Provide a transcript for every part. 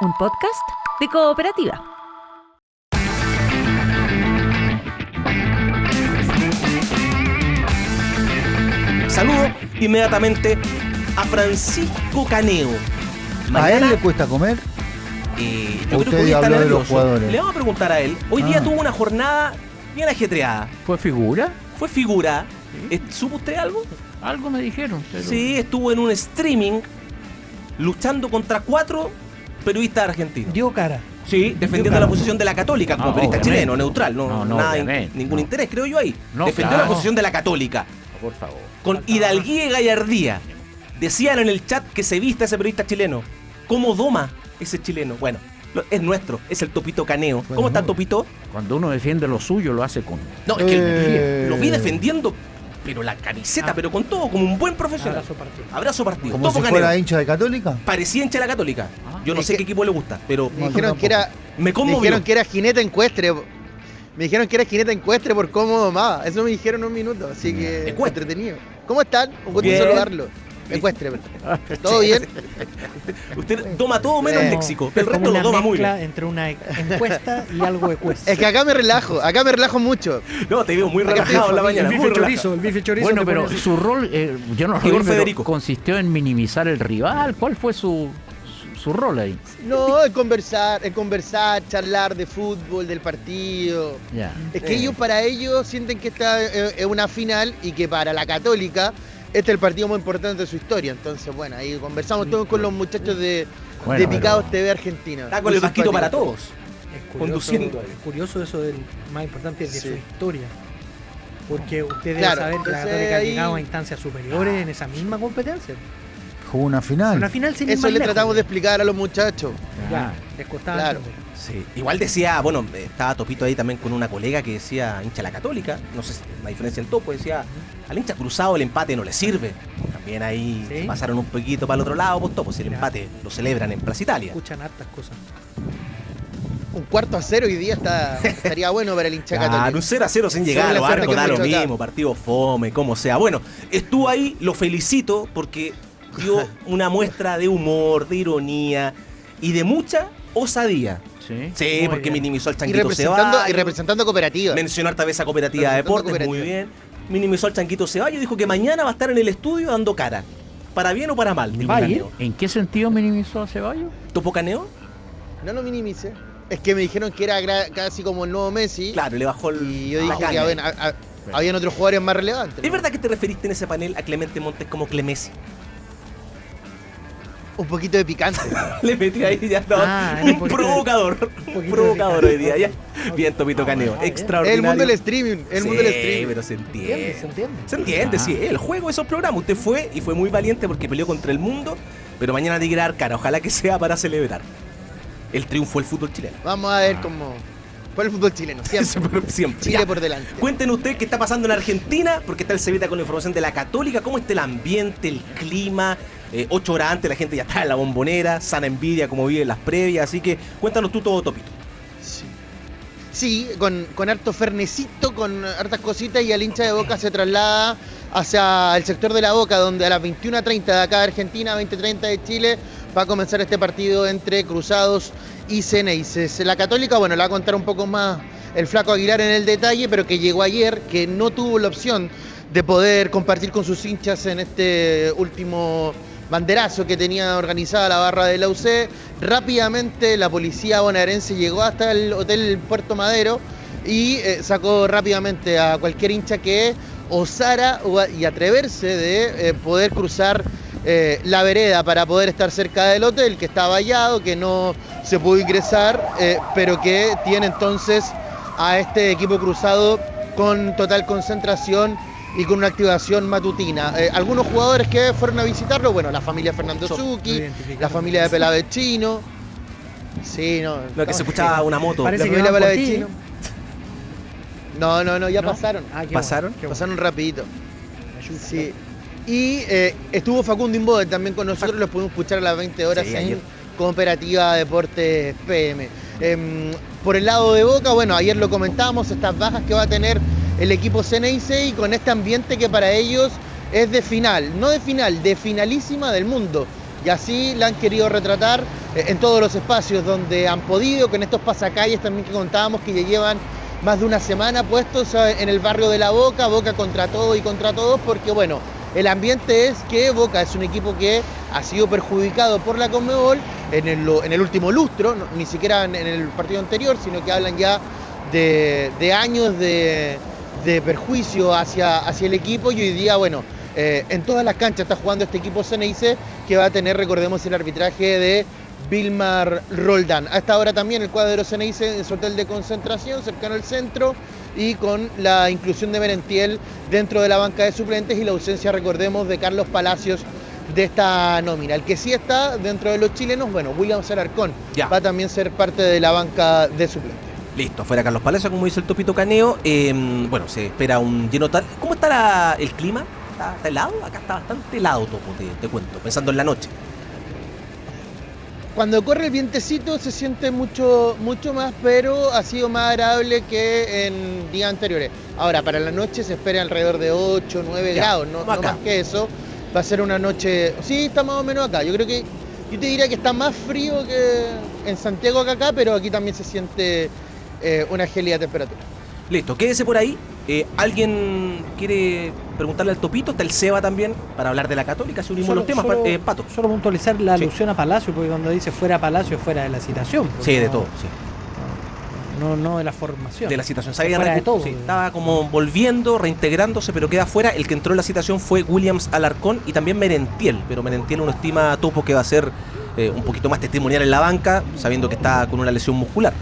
un podcast de Cooperativa. Saludo inmediatamente a Francisco Caneo. ¿A él le cuesta comer? Yo creo que hoy está habló de los nervioso. jugadores. Le vamos a preguntar a él. Hoy día tuvo una jornada bien ajetreada. ¿Fue figura? Fue figura. ¿Supo usted algo? Algo me dijeron. Pero... Sí, estuvo en un streaming luchando contra 4 periodistas argentinos. Dio cara. Sí, defendiendo la posición de la Católica como periodista obviamente. chileno, neutral. No, No, nada, obviamente, ningún no. interés, creo yo ahí. No, Defendió claro. la posición de la Católica. Por favor. Con hidalguía y gallardía. Decían en el chat que se vista ese periodista chileno. ¿Cómo doma ese chileno? Bueno, es nuestro, es el Topito Caneo. Bueno, ¿Cómo está Topito? Cuando uno defiende lo suyo, lo hace con... No, es que lo vi defendiendo, pero la camiseta, pero con todo, como un buen profesional. Abrazo partido. Abrazo partido. ¿Como Topo si Caneo. fuera hincha de Católica? Parecía hincha de la Católica. Yo no Es sé que- qué equipo le gusta, pero Me dijeron que era. me Me conmovió. dijeron que era jinete encuestre. Me dijeron que era jinete encuestre por cómo domaba. Eso me dijeron en un minuto, así que Ecuestre. entretenido. ¿Cómo están? Un gusto Bien. saludarlo. Encuestre, ¿todo bien? Usted toma todo menos Eh. léxico. El Como resto lo una toma muy mezcla bien. entre una encuesta y algo ecuestre. Es que acá me relajo mucho. No, te veo muy Acá relajado en la mañana. el muy bife relajado. chorizo, el bife chorizo. Bueno, te pero pone así. su rol, yo no lo vi, Igor pero Federico. consistió en minimizar el rival. ¿Cuál fue su rol ahí? No, en conversar, charlar de fútbol, del partido. Ya. Es que para ellos sienten que esta es una final y que para la Católica este es el partido más importante de su historia. Entonces, bueno, ahí conversamos todos con los muchachos de Bueno, Picados pero- TV Argentina. Está con el vasquito para simpático. todos. Es conduciendo. Es curioso eso del más importante de Sí. su historia. Porque usted debe Claro, saber que la entonces Católica ha ahí- llegado a instancias superiores en esa misma competencia. Jugó una final. Una final sin ir Eso más le lejos. tratamos de explicar a los muchachos. Ya, les costaba Claro. entender. Sí. Igual decía, bueno, estaba Topito ahí también con una colega que decía hincha la Católica. No sé si la diferencia en Topo, decía al hincha cruzado el empate no le sirve. También ahí Sí. pasaron un poquito para el otro lado, pues Topo, si el Ya. empate lo celebran en Plaza Italia. Escuchan hartas cosas. Un 4-0 hoy día estaría bueno para el hincha Claro, católico. un 0-0 sin llegar a Sobre los la suerte arcos, que da lo hemos hecho acá. mismo, partido fome, como sea. Bueno, estuvo ahí, lo felicito porque dio una muestra de humor, de ironía y de mucha osadía. Sí. Sí, Muy porque bien. minimizó al Y Chanquito representando, Ceballos. a cooperativa. Mencionó harta vez a Cooperativa de Representando Deportes, muy Cooperativa. bien. Minimizó al Chanquito Ceballos, dijo que mañana va a estar en el estudio dando cara. Para bien o para mal. dijo ¿Va a ir? Caneo. ¿En qué sentido minimizó a Ceballos? ¿Topo Caneo? No lo minimice. Es que me dijeron que era casi como el nuevo Messi. Claro, le bajó el. Y yo la dije que caña. habían otros jugadores más relevantes. ¿Es verdad que te referiste en ese panel a Clemente Montes como Clemesi? Un poquito de picante. Le metí ahí ya no. Ah, un un poquito provocador. un Un poquito provocador de hoy día. Ya. picante. Bien, Topito Caneo. bien. Extraordinario. El mundo del streaming. El mundo del Sí, streaming. pero se entiende. ¿Se entiende? Se entiende, Ah. sí. El juego de esos programas. Usted fue y fue muy valiente porque peleó contra el mundo. Pero mañana tiene que dar cara. Ojalá que sea para celebrar el triunfo del fútbol chileno. Vamos a ver cómo. Por el fútbol chileno, siempre. Siempre. Chile Ya. por delante. Cuéntenos ustedes qué está pasando en Argentina, porque está el Cevita con la información de la Católica. ¿Cómo está el ambiente, el clima? 8 horas antes la gente ya está en la Bombonera, sana envidia como viven las previas. Así que cuéntanos tú todo, Topito. Sí, con harto fernecito, con hartas cositas y el hincha de Boca se traslada hacia el sector de la Boca, donde a las 21:30 de acá de Argentina, 20:30 de Chile, va a comenzar este partido entre Cruzados y Ceneices. La Católica, bueno, la va a contar un poco más el Flaco Aguilar en el detalle, pero que llegó ayer, que no tuvo la opción de poder compartir con sus hinchas en este último banderazo que tenía organizada la barra de la UC. Rápidamente la policía bonaerense llegó hasta el Hotel Puerto Madero y sacó rápidamente a cualquier hincha que osara y atreverse de poder cruzar la vereda para poder estar cerca del hotel, que está vallado, que no se pudo ingresar, pero que tiene entonces a este equipo cruzado con total concentración y con una activación matutina. Algunos jugadores que fueron a visitarlo, bueno, la familia Fernando Lo Zucchi, identificamos. la familia de Pelave Chino. Sí, no. Lo que se escuchaba una moto. Parece La que familia van por Pelave ti. Chino. No, ya ¿No? pasaron. Ah, qué ¿Pasaron? bueno, qué bueno. Pasaron rapidito. Ayuda. Sí. Y estuvo Facundo Inbode también con nosotros, lo pudimos escuchar a las 20 horas Sí, en ayer. Cooperativa Deportes PM. Por el lado de Boca, bueno, ayer lo comentábamos, estas bajas que va a tener el equipo Ceneice y con este ambiente que para ellos es de final, no de final, de finalísima del mundo. Y así la han querido retratar en todos los espacios donde han podido, con estos pasacalles también que contábamos que ya llevan más de una semana puestos en el barrio de La Boca, Boca contra todo y contra todos, porque bueno, el ambiente es que Boca es un equipo que ha sido perjudicado por la Conmebol en el último lustro, no, ni siquiera en el partido anterior, sino que hablan ya de años de perjuicio hacia el equipo, y hoy día, bueno, en todas las canchas está jugando este equipo Ceneice, que va a tener, recordemos, el arbitraje de Vilmar Roldán. A esta hora también el cuadro Ceneice en su hotel de concentración cercano al centro, y con la inclusión de Merentiel dentro de la banca de suplentes y la ausencia, recordemos, de Carlos Palacios de esta nómina. El que sí está dentro de los chilenos, bueno, William Alarcón, va a también ser parte de la banca de suplentes. Listo, fuera Carlos Palacios, como dice el Topito Caneo. Bueno, se espera un lleno tal. ¿Cómo está el clima? ¿Está helado? Acá está bastante helado, Topo, te cuento, pensando en la noche. Cuando corre el vientecito se siente mucho más, pero ha sido más agradable que en días anteriores. Ahora, para la noche se espera alrededor de 8, 9 grados, no más que eso. Va a ser una noche... Sí, está más o menos acá. Yo te diría que está más frío que en Santiago que acá, pero aquí también se siente una gélida temperatura. Listo, quédese por ahí. ¿Alguien quiere preguntarle al Topito? Está el Seba también, para hablar de la Católica, si unimos los temas. Pato. Solo puntualizar la alusión a Palacio, porque cuando dice fuera Palacio, fuera de la citación. Sí, de todo, sí. No de la formación. De la citación. Fuera de todo. Sí, estaba como volviendo, reintegrándose, pero queda fuera. El que entró en la citación fue Williams Alarcón y también Merentiel, pero Merentiel uno estima, Topo, que va a ser un poquito más testimonial en la banca, sabiendo que está con una lesión muscular.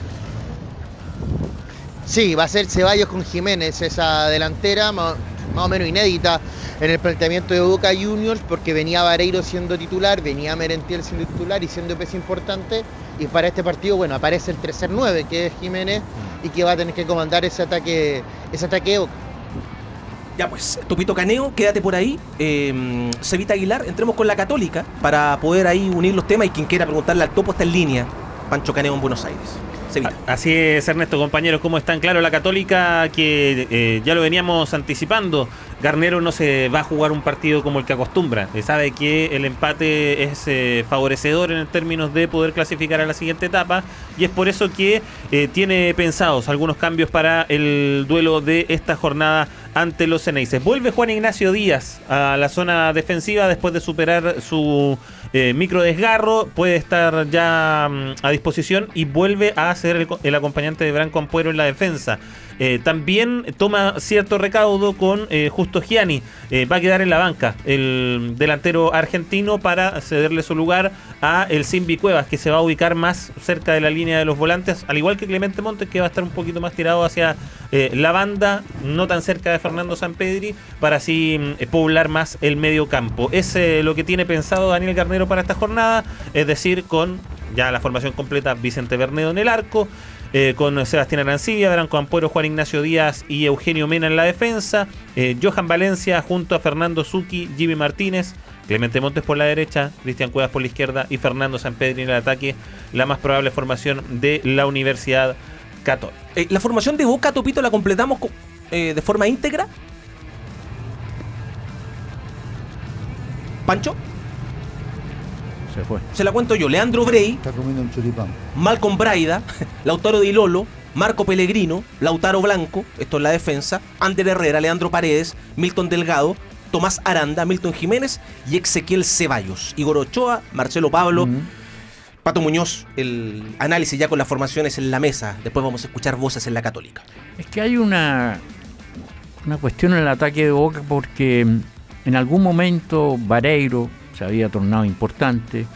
Sí, va a ser Ceballos con Jiménez, esa delantera más o menos inédita en el planteamiento de Boca Juniors, porque venía Vareiro siendo titular, venía Merentiel siendo titular y siendo pieza importante, y para este partido, bueno, aparece el tercer 9, que es Jiménez, y que va a tener que comandar ese ataque de Boca. Ya pues, Topito Caneo, quédate por ahí. Cevita Aguilar, entremos con la Católica para poder ahí unir los temas, y quien quiera preguntarle al Topo está en línea. Pancho Caneo en Buenos Aires. Así es, Ernesto, compañeros, ¿cómo están? Claro, la Católica, que ya lo veníamos anticipando, Garnero no se va a jugar un partido como el que acostumbra. Sabe que el empate es favorecedor en términos de poder clasificar a la siguiente etapa, y es por eso que tiene pensados algunos cambios para el duelo de esta jornada ante los Ceneices. Vuelve Juan Ignacio Díaz a la zona defensiva después de superar su micro desgarro, puede estar ya a disposición y vuelve a ser el acompañante de Branco Ampuero en la defensa. También toma cierto recaudo con Justo Gianni. Va a quedar en la banca el delantero argentino para cederle su lugar a el Simbi Cuevas, que se va a ubicar más cerca de la línea de los volantes, al igual que Clemente Montes, que va a estar un poquito más tirado hacia la banda, no tan cerca de Fernando Sampedri, para así poblar más el medio campo. Es lo que tiene pensado Daniel Garnero para esta jornada, es decir, con ya la formación completa: Vicente Bernedo en el arco, con Sebastián Arancibia, Branco Ampuero, Juan Ignacio Díaz y Eugenio Mena en la defensa, Johan Valencia junto a Fernando Zucchi, Jimmy Martínez, Clemente Montes por la derecha, Cristian Cuevas por la izquierda y Fernando Sampedri en el ataque, la más probable formación de la Universidad Católica. La formación de Boca, Topito, la completamos de forma íntegra. ¿Pancho? Se fue. Se la cuento yo. Leandro Brey, Está comiendo un choripán. Malcolm Braida, Lautaro Di Lolo, Marco Pellegrino, Lautaro Blanco, esto es la defensa, Ander Herrera, Leandro Paredes, Milton Delgado, Tomás Aranda, Milton Jiménez y Ezequiel Ceballos, Igor Ochoa, Marcelo Pablo, Pato Muñoz. El análisis ya con las formaciones en la mesa. Después vamos a escuchar voces en la Católica. Es que hay una cuestión en el ataque de Boca, porque en algún momento Vareiro se había tornado importante,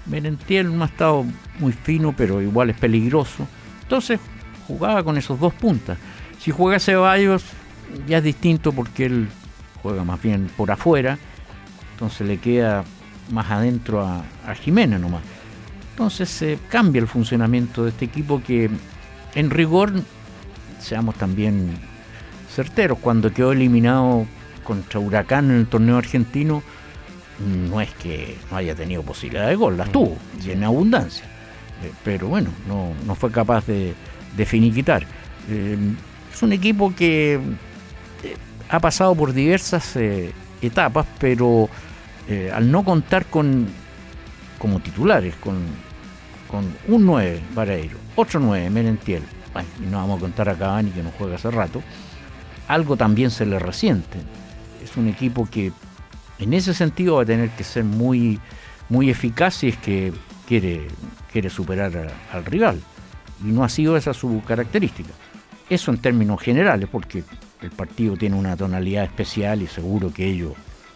Merentiel no ha estado muy fino, pero igual es peligroso. Entonces jugaba con esos dos puntas. Si juega Ceballos ya es distinto, porque él juega más bien por afuera, entonces le queda más adentro a Jiménez nomás. Entonces se cambia el funcionamiento de este equipo, que en rigor, seamos también certeros, cuando quedó eliminado contra Huracán en el torneo argentino, no es que no haya tenido posibilidad de gol, las tuvo, y en abundancia, pero bueno, no fue capaz de finiquitar. Es un equipo que ha pasado por diversas etapas, pero al no contar con como titulares, con un 9 Vareiro, otro 9 Merentiel, bueno, y no vamos a contar a Cavani que no juega hace rato, algo también se le resiente. Es un equipo que en ese sentido va a tener que ser muy, muy eficaz si es que quiere superar al rival, y no ha sido esa su característica. Eso en términos generales, porque el partido tiene una tonalidad especial y seguro que ellos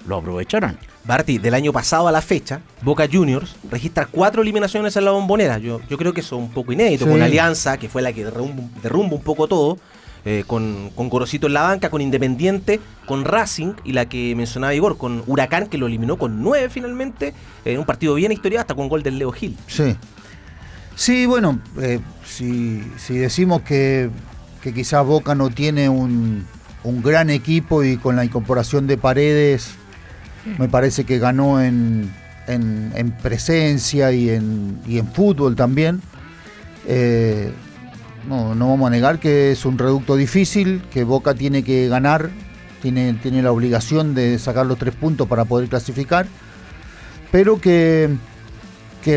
lo aprovecharán. Barty, del año pasado a la fecha, Boca Juniors registra 4 eliminaciones en la Bombonera. Yo creo que eso es un poco inédito, Sí. con Alianza, que fue la que derrumba un poco todo, con Gorosito en la banca, con Independiente, con Racing, y la que mencionaba Igor, con Huracán, que lo eliminó con 9 finalmente, en un partido bien historiado, hasta con gol del Leo Gil. Sí. Sí, bueno, si decimos que quizás Boca no tiene un gran equipo y con la incorporación de Paredes, me parece que ganó en presencia y en fútbol también. No vamos a negar que es un reducto difícil, que Boca tiene que ganar, tiene la obligación de sacar los 3 puntos para poder clasificar, pero que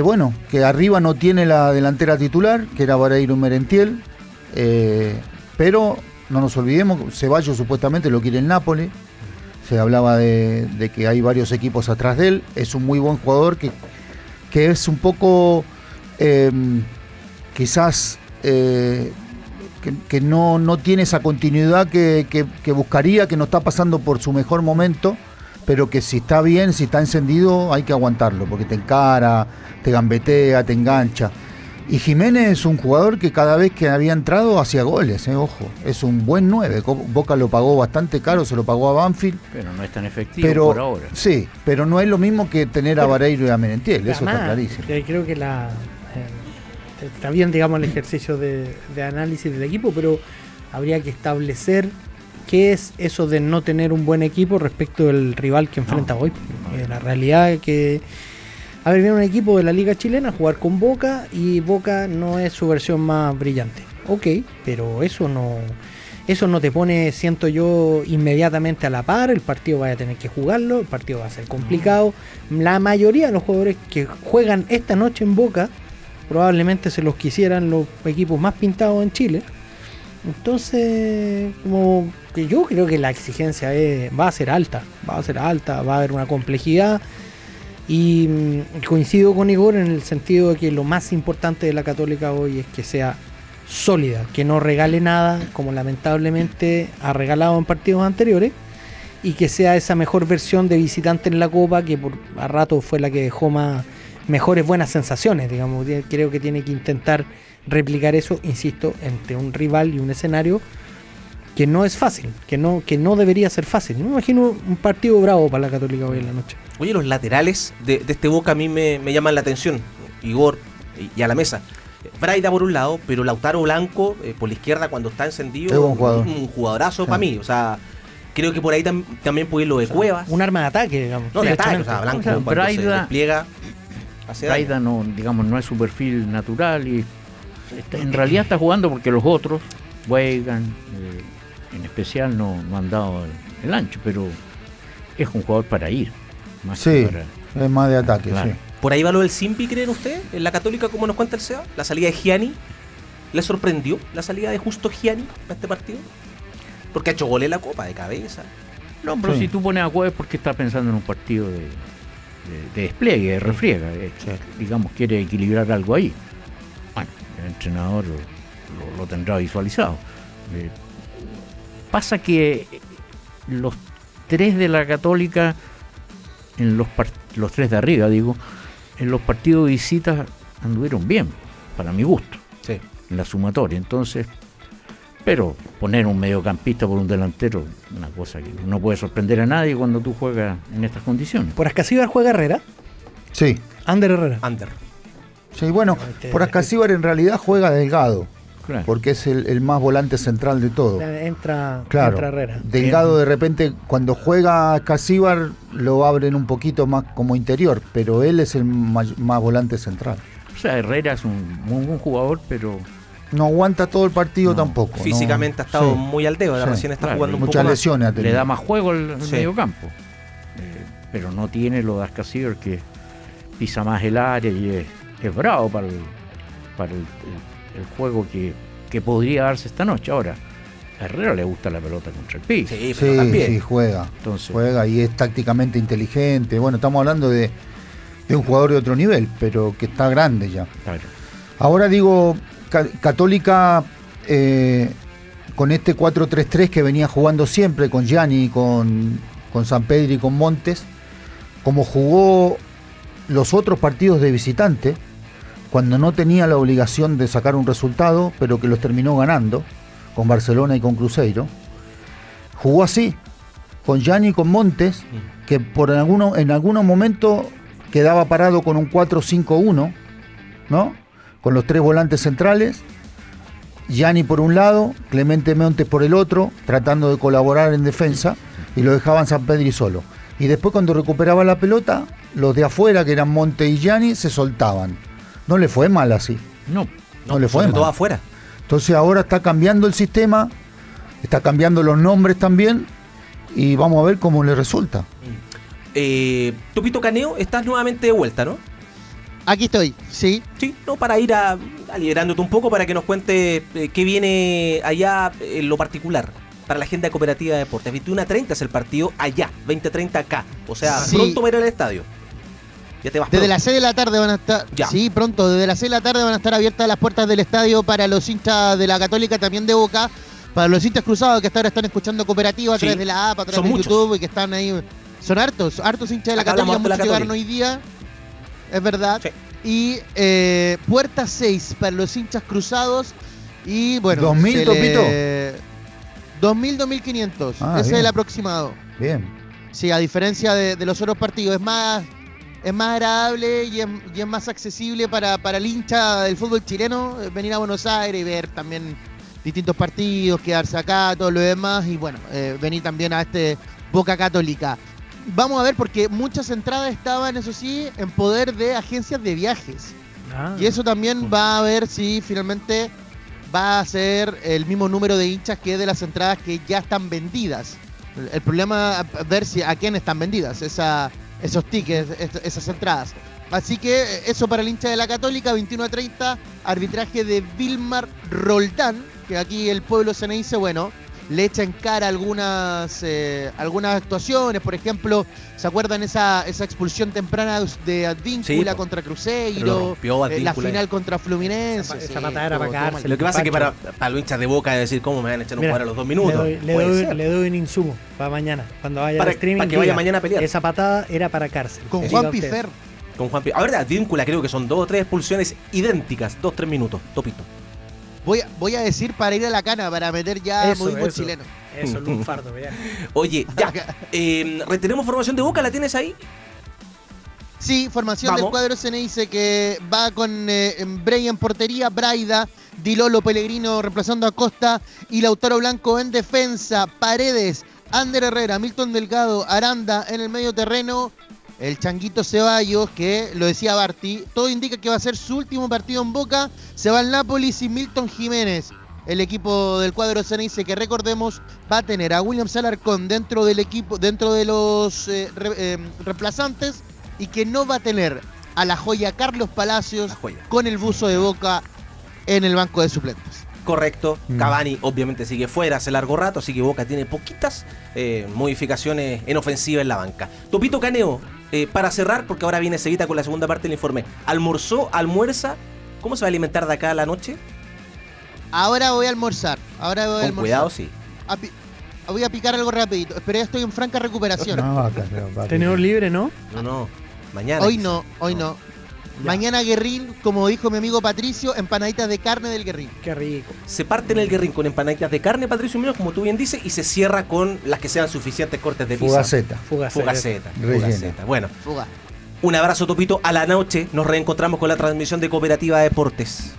bueno, que arriba no tiene la delantera titular, que era Vareiro y Merentiel, pero no nos olvidemos, Ceballos supuestamente lo quiere el Napoli, se hablaba de que hay varios equipos atrás de él, es un muy buen jugador que es un poco quizás que no tiene esa continuidad que buscaría, que no está pasando por su mejor momento, pero que si está bien, si está encendido, hay que aguantarlo, porque te encara, te gambetea, te engancha. Y Jiménez es un jugador que cada vez que había entrado hacía goles, ojo, es un buen 9. Boca lo pagó bastante caro, se lo pagó a Banfield. Pero no es tan efectivo por ahora. Sí, pero no es lo mismo que tener a Vareiro y a Merentiel, eso está clarísimo. Creo que está bien, digamos, el ejercicio de análisis del equipo, pero habría que establecer qué es eso de no tener un buen equipo respecto del rival que enfrenta hoy. La realidad es que viene un equipo de la Liga Chilena a jugar con Boca y Boca no es su versión más brillante. Ok, pero eso no te pone, siento yo, inmediatamente a la par. El partido vaya a tener que jugarlo, el partido va a ser complicado. La mayoría de los jugadores que juegan esta noche en Boca probablemente se los quisieran los equipos más pintados en Chile. Entonces, como que yo creo que la exigencia va a ser alta, va a haber una complejidad. Y coincido con Igor en el sentido de que lo más importante de la Católica hoy es que sea sólida, que no regale nada, como lamentablemente ha regalado en partidos anteriores, y que sea esa mejor versión de visitante en la Copa, que por a rato fue la que dejó mejores buenas sensaciones, digamos. Creo que tiene que intentar replicar eso, insisto, entre un rival y un escenario que no es fácil, que no debería ser fácil. Me imagino un partido bravo para la Católica hoy en la noche. Oye, los laterales de este Boca a mí me llaman la atención, Igor, y a la mesa. Braida por un lado, pero Lautaro Blanco por la izquierda cuando está encendido, es buen jugador. Un jugadorazo para mí. O sea, creo que por ahí también puede ir lo de Cuevas. Un arma de ataque, digamos. No, de ataque, o sea, Blanco cuando Braida, se despliega hace daño. Braida no es su perfil natural y en realidad está jugando porque los otros, Weigan, en especial, no han dado el ancho, pero es un jugador para ir. Más Sí, para, es más de ataque, claro. sí. ¿Por ahí va lo del Simpi, creen ustedes? En la Católica, como nos cuenta el Seba, la salida de Gianni. ¿Le sorprendió la salida de justo Gianni para este partido? Porque ha hecho gol en la Copa, de cabeza. No, pero Sí. si tú pones a Cueva es porque está pensando en un partido de despliegue, de refriega. Digamos, quiere equilibrar algo ahí. Bueno, el entrenador lo tendrá visualizado. Pasa que los 3 de la Católica, los 3 de arriba, digo, en los partidos de visita anduvieron bien, para mi gusto, Sí. en la sumatoria. Entonces, pero poner un mediocampista por un delantero, una cosa que no puede sorprender a nadie cuando tú juegas en estas condiciones. Por Ascasíbar juega Herrera, Sí, Ander Herrera. Under. sí, bueno, por Ascasíbar en realidad juega Delgado, Claro. porque es el más volante central de todo. Entra Claro, Herrera. Delgado de repente cuando juega Ascasíbar lo abren un poquito más como interior, pero él es el más volante central. O sea, Herrera es un muy buen jugador, pero No aguanta todo el partido No, tampoco. Físicamente no. ha estado Sí. muy al dedo, ahora Sí. recién está Claro, jugando un muchas poco más. lesiones ha le tenido. da más juego al Sí. mediocampo. Pero no tiene lo de Ascasíbar que pisa más el área y es bravo para el juego que podría darse esta noche. Ahora, a Herrera le gusta la pelota contra el piso. Sí, pero también. Sí, juega. Entonces, Juega y es tácticamente inteligente. Bueno, estamos hablando de un jugador de otro nivel, pero que está grande ya. claro. Ahora digo, Católica con este 4-3-3 que venía jugando siempre con Gianni, con San Pedro y con Montes, como jugó los otros partidos de visitante, cuando no tenía la obligación de sacar un resultado, pero que los terminó ganando, con Barcelona y con Cruzeiro, jugó así, con Gianni y con Montes, que en algunos momentos quedaba parado con un 4-5-1, ¿no? Con los tres volantes centrales, Gianni por un lado, Clemente Montes por el otro, tratando de colaborar en defensa, y lo dejaban San Pedro solo. Y después cuando recuperaba la pelota, los de afuera, que eran Montes y Gianni, se soltaban. No le fue mal así. No, No le fue sobre mal. todo afuera. Entonces ahora está cambiando el sistema, está cambiando los nombres también, y vamos a ver cómo le resulta. Topito Caneo, estás nuevamente de vuelta, ¿no? Aquí estoy, sí. Sí, no, para ir liberándote un poco, para que nos cuente qué viene allá en lo particular para la agenda de Cooperativa de Deportes. 21:30 es el partido allá, 20:30 acá. O sea, Sí. pronto va a ir al estadio. Ya te vas Desde pronto. las 6 de la tarde van a estar. Ya. Sí, pronto. Desde las 6 de la tarde van a estar abiertas las puertas del estadio para los hinchas de la Católica, también de Boca. Para los hinchas cruzados que hasta ahora están escuchando Cooperativa a Sí. través de la app, a través Son de muchos. YouTube y que están ahí. Son hartos hinchas de la Acá Católica. hablamos harto de la Muchos llegaron Católica. hoy día. Es verdad. Sí. Y puerta 6 para los hinchas cruzados. Y bueno. 2000, se Topito. 2000, 2500. Ah, Ese es bien. el aproximado. Bien. Sí, a diferencia de los otros partidos, es más agradable y es más accesible para el hincha del fútbol chileno venir a Buenos Aires y ver también distintos partidos, quedarse acá, todo lo demás, y bueno, venir también a este Boca Católica. Vamos a ver, porque muchas entradas estaban, eso sí, en poder de agencias de viajes. Y eso también va a ver si finalmente va a ser el mismo número de hinchas que de las entradas que ya están vendidas. El problema es ver si a quién están vendidas esos tickets, esas entradas. Así que eso para el hincha de la Católica, 21:30, arbitraje de Vilmar Roldán, que aquí el pueblo se dice, bueno, le echa en cara algunas actuaciones. Por ejemplo, ¿se acuerdan esa expulsión temprana de Advíncula Sí, contra Pero Cruzeiro? rompió La Advíncula. final contra Fluminense. Esa patada era para cárcel. Lo que pasa es que Pancho. para los hinchas de Boca es decir, ¿cómo me van a echar un Mira, jugador a los 2 minutos? Le doy un insumo para mañana. Cuando vaya Para- al streaming. para que vaya diga, mañana a pelear. Esa patada era para cárcel. Con Diga Juan usted. Pifer. Con Juan A ver, Advíncula creo que son 2 o 3 expulsiones idénticas, 2-3 minutos, Topito. Voy a decir para ir a la cana, para meter ya Eso, modismo eso. chileno. Eso, lunfardo, ya. Oye, ya, retenemos formación de Boca, ¿la tienes ahí? Sí, formación Vamos. del cuadro dice que va con Bray en portería, Braida, Di Lolo Pellegrino reemplazando a Costa y Lautaro Blanco en defensa, Paredes, Ander Herrera, Milton Delgado, Aranda en el medio terreno, el Changuito Ceballos, que lo decía Barty, todo indica que va a ser su último partido en Boca, se va al Napoli sin Milton Jiménez. El equipo del cuadro dice que, recordemos, va a tener a William Alarcón dentro del equipo, dentro de los reemplazantes, y que no va a tener a la joya Carlos Palacios La joya. con el buzo de Boca en el banco de suplentes. Correcto, Cavani obviamente sigue fuera hace largo rato, así que Boca tiene poquitas modificaciones en ofensiva en la banca. Topito Caneo, para cerrar, porque ahora viene seguida con la segunda parte del informe. ¿Almuerza? ¿Cómo se va a alimentar de acá a la noche? Ahora voy a almorzar. Con cuidado, sí. Voy a picar algo rapidito, pero ya estoy en franca recuperación. No, acá, papi. Tenedor libre, ¿no? No, mañana. Hoy no. Mañana Guerrín, como dijo mi amigo Patricio, empanaditas de carne del Guerrín. Qué rico. Se parte en el Guerrín con empanaditas de carne, Patricio Muñoz, como tú bien dices, y se cierra con las que sean suficientes cortes de pizza. Fugaceta. Fugaceta. Rellena. Bueno, Fuga. un abrazo, Topito. A la noche nos reencontramos con la transmisión de Cooperativa Deportes.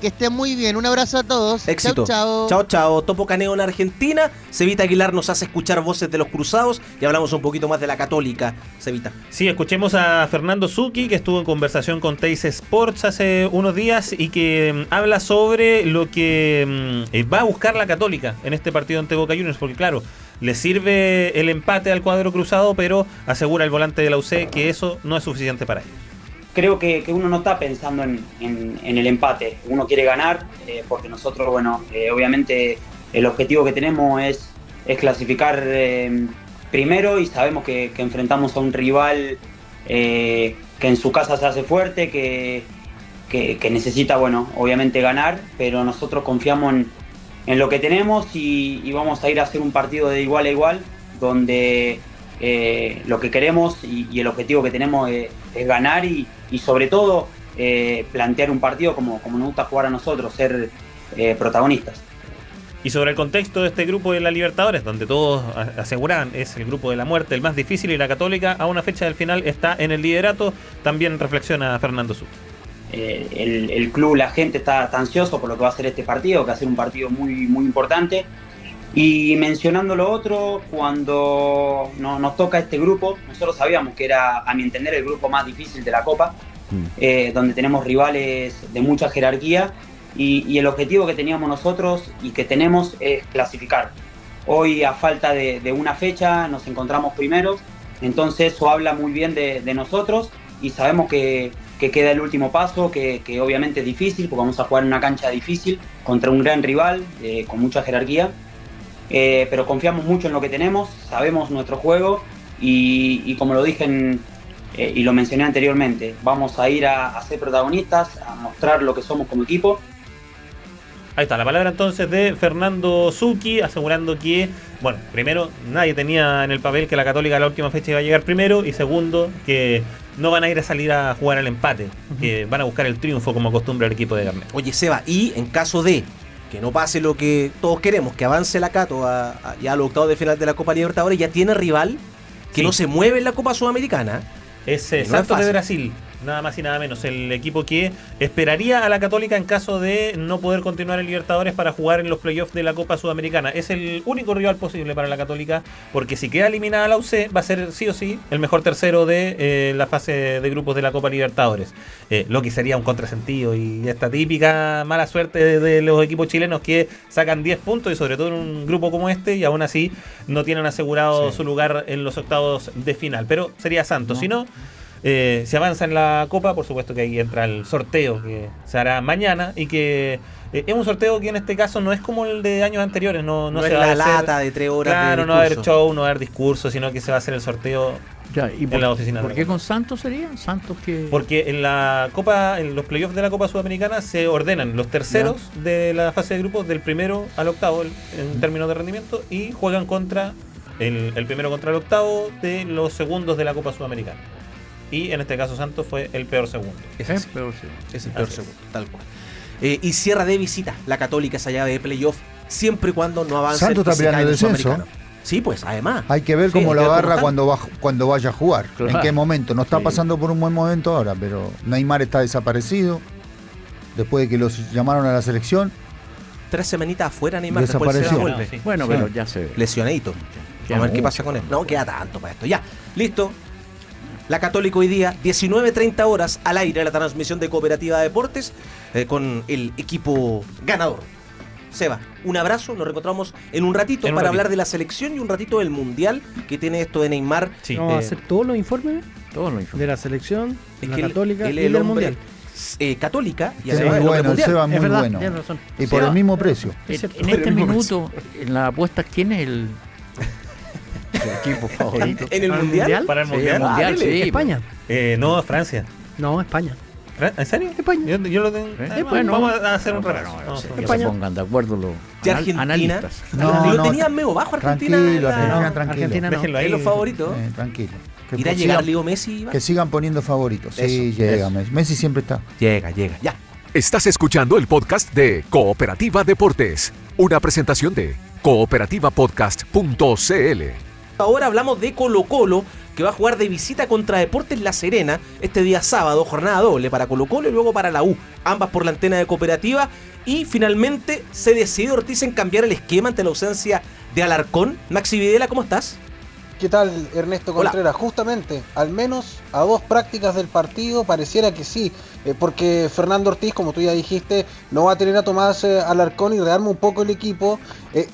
Que estén muy bien. Un abrazo a todos. Éxito. Chau, chau. Chao, chao. Topo Caneo en Argentina. Cevita Aguilar nos hace escuchar voces de los cruzados y hablamos un poquito más de la Católica. Cevita. Sí, escuchemos a Fernando Zucchi, que estuvo en conversación con Teis Sports hace unos días y que habla sobre lo que va a buscar la Católica en este partido ante Boca Juniors, porque claro, le sirve el empate al cuadro cruzado, pero asegura el volante de la UC que eso no es suficiente para ellos. Creo que uno no está pensando en el empate, uno quiere ganar, porque nosotros, obviamente el objetivo que tenemos es clasificar primero, y sabemos que enfrentamos a un rival que en su casa se hace fuerte, que necesita, obviamente ganar, pero nosotros confiamos en lo que tenemos y vamos a ir a hacer un partido de igual a igual, donde lo que queremos y el objetivo que tenemos es ganar y sobre todo plantear un partido como nos gusta jugar a nosotros, ser protagonistas. Y sobre el contexto de este grupo de la Libertadores, donde todos aseguran es el grupo de la muerte, el más difícil, y la Católica a una fecha del final está en el liderato, también reflexiona Fernando Such. El club, la gente está ansioso por lo que va a ser este partido, que va a ser un partido muy, muy importante. Y mencionando lo otro, cuando nos toca este grupo, nosotros sabíamos que era, a mi entender, el grupo más difícil de la Copa, donde tenemos rivales de mucha jerarquía, y el objetivo que teníamos nosotros y que tenemos es clasificar. Hoy, a falta de una fecha, nos encontramos primeros, entonces eso habla muy bien de nosotros, y sabemos que queda el último paso, que obviamente es difícil, porque vamos a jugar en una cancha difícil contra un gran rival con mucha jerarquía, pero confiamos mucho en lo que tenemos, sabemos nuestro juego, y como lo dije y lo mencioné anteriormente, vamos a ir a ser protagonistas, a mostrar lo que somos como equipo. Ahí está, la palabra entonces de Fernando Zucchi, asegurando que, primero, nadie tenía en el papel que la Católica a la última fecha iba a llegar primero, y segundo, que no van a ir a salir a jugar al empate, que van a buscar el triunfo como acostumbra el equipo de Garnet. Oye, Seba, y en caso de que no pase lo que todos queremos, que avance la Cato ya a los octavos de final de la Copa Libertadores, ya tiene rival que no se mueve en la Copa Sudamericana. Es Santos de Brasil, nada más y nada menos, el equipo que esperaría a la Católica en caso de no poder continuar en Libertadores para jugar en los playoffs de la Copa Sudamericana. Es el único rival posible para la Católica, porque si queda eliminada la UC, va a ser sí o sí el mejor tercero de la fase de grupos de la Copa Libertadores. Lo que sería un contrasentido y esta típica mala suerte de los equipos chilenos que sacan 10 puntos, y sobre todo en un grupo como este, y aún así no tienen asegurado su lugar en los octavos de final. Pero sería Santos, si no... si avanza en la Copa, por supuesto que ahí entra el sorteo que se hará mañana, y que es un sorteo que en este caso no es como el de años anteriores, no es se va la a hacer, lata de 3 horas. claro, no va a haber show, no va a haber discurso, sino que se va a hacer el sorteo en la oficina. ¿Por qué con Santos sería? ¿Santos que...? Porque en la Copa, en los playoffs de la Copa Sudamericana se ordenan los terceros de la fase de grupos, del primero al octavo en términos de rendimiento, y juegan contra el primero contra el octavo de los segundos de la Copa Sudamericana. Y en este caso Santos fue el peor segundo. Es el peor segundo, tal cual. Y cierra de visita la Católica esa llave de playoff, siempre y cuando no avance. Santos está peleando el descenso. Sí, pues además. Hay que ver cómo lo agarra cuando vaya a jugar. Claro. En qué momento. No está pasando por un buen momento ahora, pero Neymar está desaparecido. Después de que los llamaron a la selección. 3 semanitas afuera Neymar. Desapareció. Vuelve. Sí. Bueno, pero ya se ve. Lesionadito. Vamos a ver qué pasa con él. No queda tanto para esto. Ya, listo. La Católica hoy día, 19:30 horas al aire, la transmisión de Cooperativa Deportes con el equipo ganador. Seba, un abrazo, nos reencontramos en un ratito para hablar de la selección y un ratito del Mundial que tiene esto de Neymar. Sí. Vamos a hacer todos los informes de la selección, de la Católica y del Mundial. Católica y es muy bueno, el Seba es muy bueno. Y por el mismo precio. En este minuto, en la apuesta, ¿quién es el equipo favorito? ¿En el Mundial? Para el Mundial. Mundial, sí. España. No, Francia. No, España. ¿En serio? España. Yo lo tengo. Bueno, vamos a hacer un repaso. Que se pongan de acuerdo los analistas. Lo tenían medio bajo Argentina. Tranquilo. Déjenlo ahí. Es los favoritos. Tranquilo. ¿Irá a llegar Leo Messi? Que sigan poniendo favoritos. Sí, llega Messi. Messi siempre está. Llega. Ya. Estás escuchando el podcast de Cooperativa Deportes, una presentación de cooperativapodcast.cl. Ahora hablamos de Colo-Colo, que va a jugar de visita contra Deportes La Serena este día sábado, jornada doble para Colo-Colo y luego para la U, ambas por la antena de Cooperativa. Y finalmente se decidió Ortiz en cambiar el esquema ante la ausencia de Alarcón. Maxi Videla, ¿cómo estás? ¿Qué tal, Ernesto Hola. Contreras? Justamente, al menos a 2 prácticas del partido pareciera que sí, porque Fernando Ortiz, como tú ya dijiste, no va a tener a Tomás Alarcón y rearma un poco el equipo,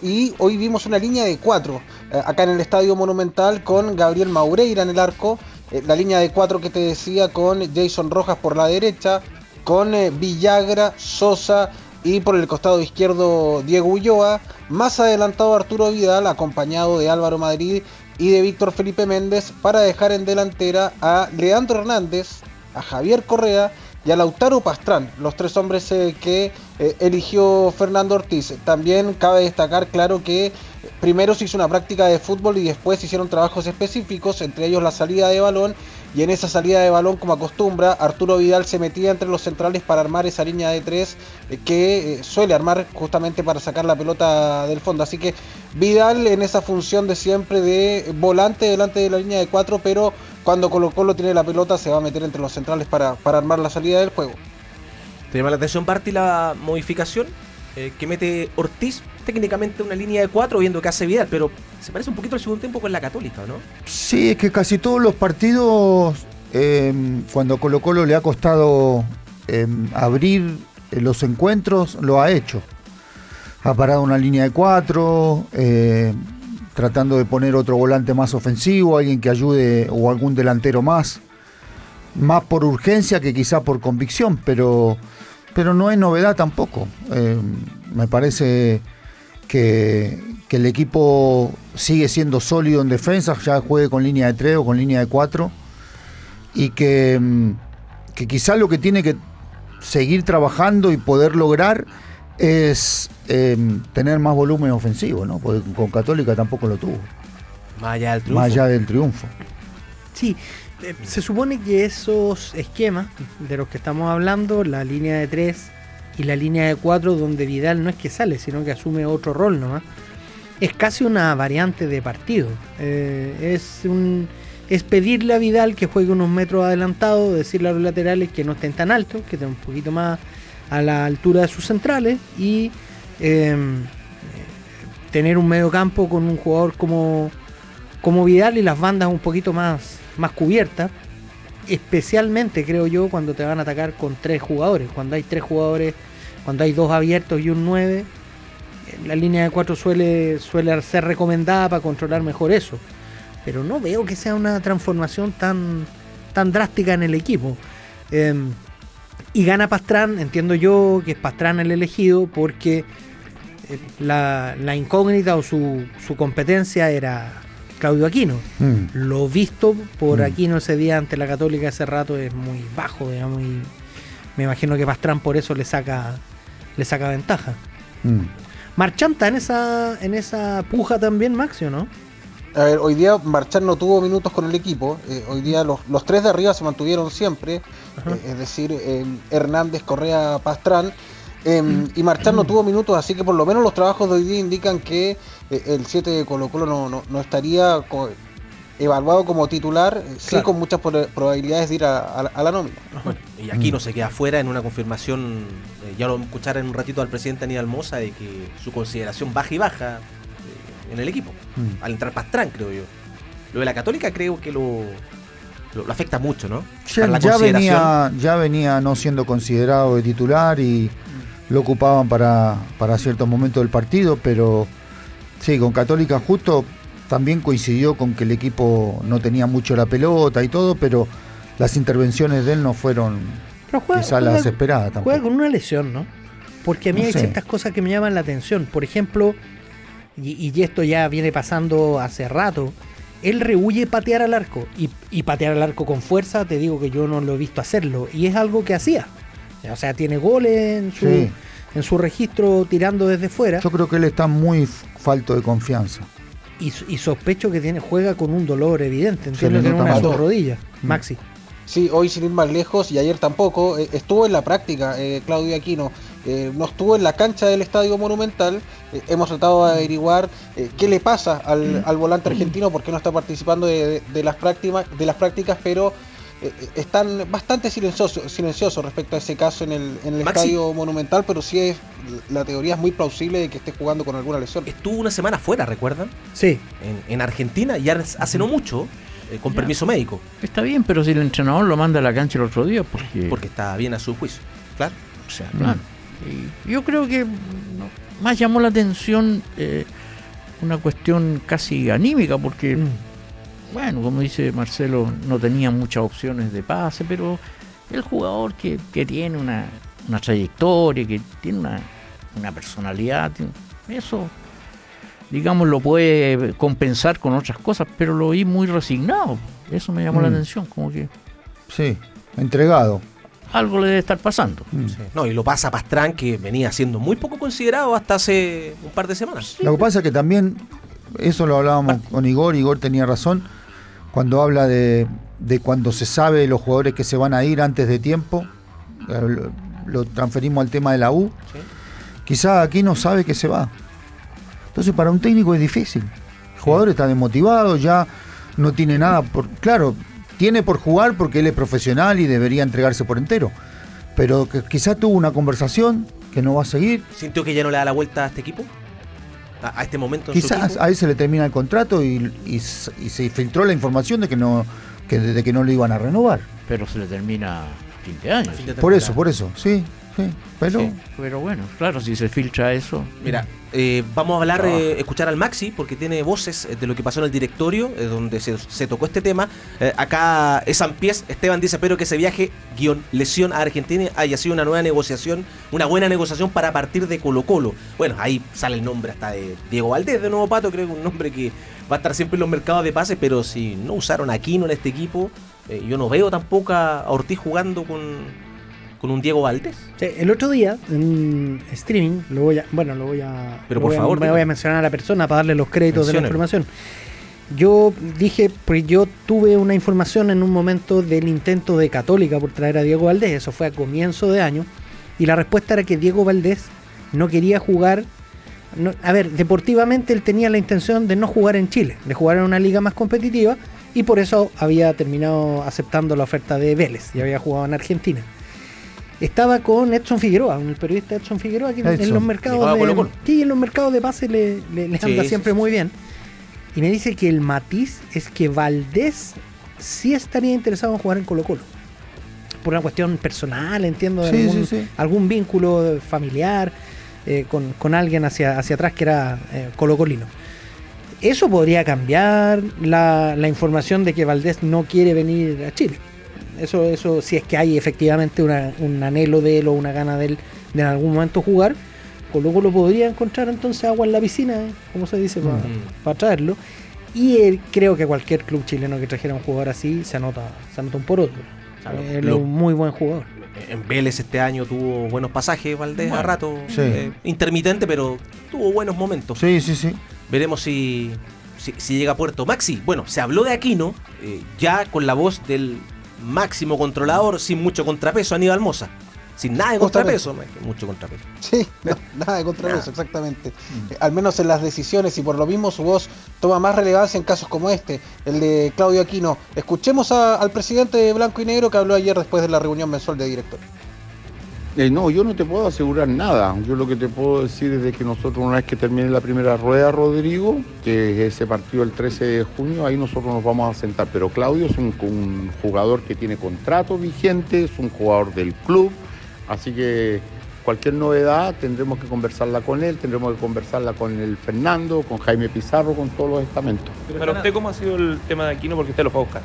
y hoy vimos una línea de 4 acá en el Estadio Monumental con Gabriel Maureira en el arco, la línea de 4 que te decía con Jason Rojas por la derecha, con Villagra, Sosa y por el costado izquierdo Diego Ulloa, más adelantado Arturo Vidal acompañado de Álvaro Madrid y de Víctor Felipe Méndez, para dejar en delantera a Leandro Hernández, a Javier Correa y a Lautaro Pastrán, los 3 hombres que eligió Fernando Ortiz. También cabe destacar, claro, que primero se hizo una práctica de fútbol y después se hicieron trabajos específicos, entre ellos la salida de balón, y en esa salida de balón, como acostumbra, Arturo Vidal se metía entre los centrales para armar esa línea de 3 que suele armar justamente para sacar la pelota del fondo. Así que Vidal en esa función de siempre de volante delante de la línea de 4, pero cuando Colo-Colo tiene la pelota se va a meter entre los centrales para armar la salida del juego. ¿Te llama la atención, Barty, la modificación que mete Ortiz? Técnicamente una línea de 4, viendo que hace Vidal, pero se parece un poquito al segundo tiempo con la Católica, ¿no? Sí, es que casi todos los partidos, cuando Colo-Colo le ha costado abrir los encuentros, lo ha hecho. Ha parado una línea de 4, tratando de poner otro volante más ofensivo, alguien que ayude, o algún delantero más por urgencia que quizá por convicción, pero no es novedad tampoco. Me parece que el equipo sigue siendo sólido en defensa, ya juegue con línea de 3 o con línea de 4, y que quizá lo que tiene que seguir trabajando y poder lograr es tener más volumen ofensivo, ¿no? Porque con Católica tampoco lo tuvo. Más allá del triunfo. Más allá del triunfo. Sí, se supone que esos esquemas de los que estamos hablando, la línea de 3 y la línea de 4, donde Vidal no es que sale, sino que asume otro rol nomás, es casi una variante de partido. Es pedirle a Vidal que juegue unos metros adelantado, decirle a los laterales que no estén tan altos, que estén un poquito más a la altura de sus centrales, y tener un medio campo con un jugador como Vidal y las bandas un poquito más cubiertas, especialmente creo yo cuando te van a atacar con 3 jugadores, cuando hay 3 jugadores, cuando hay 2 abiertos y un 9, la línea de 4 suele ser recomendada para controlar mejor eso, pero no veo que sea una transformación tan drástica en el equipo. Y gana Pastrán, entiendo yo que es Pastrán el elegido, porque la incógnita o su competencia era Claudio Aquino. Lo visto por Aquino ese día ante la Católica ese rato es muy bajo, digamos, y me imagino que Pastrán por eso le saca ventaja. Marchán está en esa puja también, Maxi, ¿no? A ver, hoy día Marchán no tuvo minutos con el equipo. Hoy día los 3 de arriba se mantuvieron siempre, es decir, Hernández, Correa, Pastrán, y Marchán no tuvo minutos, así que por lo menos los trabajos de hoy día indican que el 7 de Colo-Colo no estaría evaluado como titular, sí, con muchas probabilidades de ir a la nómina. Bueno, y aquí no se queda fuera en una confirmación, ya lo escucharé en un ratito al presidente Aníbal Mosa, de que su consideración baja y baja en el equipo, al entrar Pastrán, creo yo. Lo de la Católica creo que lo afecta mucho, ¿no? Ya venía no siendo considerado de titular y lo ocupaban para ciertos momentos del partido, pero sí, con Católica justo también coincidió con que el equipo no tenía mucho la pelota y todo, pero las intervenciones de él no fueron quizás las esperadas tampoco. Juega con una lesión, ¿no? Porque a mí hay sé. ciertas cosas que me llaman la atención. Por ejemplo, y esto ya viene pasando hace rato, él rehuye patear al arco, y patear al arco con fuerza, te digo que yo no lo he visto hacerlo, y es algo que hacía. O sea, tiene goles en su registro tirando desde fuera. Yo creo que él está muy falto de confianza. Y sospecho que juega con un dolor evidente, entiendo que en una de sus rodillas. Maxi. Sí, hoy sin ir más lejos y ayer tampoco, estuvo en la práctica Claudio Aquino, no estuvo en la cancha del Estadio Monumental. Hemos tratado de averiguar qué le pasa al volante argentino, por qué no está participando de las prácticas, pero están bastante silenciosos respecto a ese caso en el Maxi, Estadio Monumental, pero sí la teoría es muy plausible de que esté jugando con alguna lesión. Estuvo una semana fuera, ¿recuerdan? Sí. En Argentina, y hace no mucho, con permiso médico. Está bien, pero si el entrenador lo manda a la cancha el otro día, Porque está bien a su juicio, claro. O sea, claro. Y yo creo que más llamó la atención una cuestión casi anímica, porque, bueno, como dice Marcelo, no tenía muchas opciones de pase, pero el jugador que tiene una trayectoria, que tiene una personalidad, eso, digamos, lo puede compensar con otras cosas, pero lo vi muy resignado. Eso me llamó la atención, como que... Sí, entregado. Algo le debe estar pasando. Sí. No, y lo pasa Pastrán, que venía siendo muy poco considerado hasta hace un par de semanas. Lo que pasa es que también, eso lo hablábamos con Igor tenía razón, cuando habla de cuando se sabe los jugadores que se van a ir antes de tiempo, lo transferimos al tema de la U, ¿sí? Quizá aquí no sabe que se va. Entonces para un técnico es difícil. El jugador está desmotivado, ya no tiene nada claro, tiene por jugar porque él es profesional y debería entregarse por entero. Pero que quizá tuvo una conversación que no va a seguir. ¿Sintió que ya no le da la vuelta a este equipo? ¿A este momento? Quizás a él se le termina el contrato y se filtró la información de que no lo iban a renovar. Pero se le termina a fin de año. Por eso, sí. Pero bueno, claro, si se filtra eso. Mira, vamos a hablar, escuchar al Maxi, porque tiene voces de lo que pasó en el directorio, donde se tocó este tema. Acá es Sampiés, Esteban dice: espero que ese viaje lesión a Argentina haya sido una buena negociación para partir de Colo-Colo. Bueno, ahí sale el nombre hasta de Diego Valdés de Nuevo Pato, creo que un nombre que va a estar siempre en los mercados de pases, pero si no usaron a Aquino en este equipo, yo no veo tampoco a Ortiz jugando con un Diego Valdés. Sí, el otro día en streaming me voy a mencionar a la persona para darle los créditos de la información. Yo dije, pues yo tuve una información en un momento del intento de Católica por traer a Diego Valdés, eso fue a comienzo de año, y la respuesta era que Diego Valdés no quería jugar. Deportivamente él tenía la intención de no jugar en Chile, de jugar en una liga más competitiva, y por eso había terminado aceptando la oferta de Vélez y había jugado en Argentina. Estaba con Edson Figueroa, el periodista Edson Figueroa, que en los mercados de pase le anda siempre muy bien. Y me dice que el matiz es que Valdés sí estaría interesado en jugar en Colo-Colo. Por una cuestión personal, entiendo, algún vínculo familiar con alguien hacia atrás que era colocolino. Eso podría cambiar la información de que Valdés no quiere venir a Chile. Eso si es que hay efectivamente un anhelo de él o una gana de él de en algún momento jugar, Colo-Colo podría encontrar entonces agua en la piscina, como se dice, para traerlo. Y creo que cualquier club chileno que trajera un jugador así se anota un por otro. Él es un muy buen jugador. En Vélez este año tuvo buenos pasajes, Valdés, a rato. Intermitente, pero tuvo buenos momentos. Sí. Veremos si llega a puerto. Maxi, bueno, se habló de Aquino, ya con la voz del máximo controlador, sin mucho contrapeso, Aníbal Mosa. Sin nada de contrapeso, mucho contrapeso. Sí, nada de contrapeso, exactamente. Al menos en las decisiones, y por lo mismo su voz toma más relevancia en casos como este, el de Claudio Aquino. Escuchemos al presidente de Blanco y Negro, que habló ayer después de la reunión mensual de directores. No, yo no te puedo asegurar nada. Yo lo que te puedo decir es de que nosotros, una vez que termine la primera rueda, Rodrigo, que es ese partido el 13 de junio, ahí nosotros nos vamos a sentar. Pero Claudio es un jugador que tiene contrato vigente, es un jugador del club, así que cualquier novedad tendremos que conversarla con él, tendremos que conversarla con el Fernando, con Jaime Pizarro, con todos los estamentos. Pero para usted, ¿cómo ha sido el tema de Aquino? Porque usted lo fue a buscar.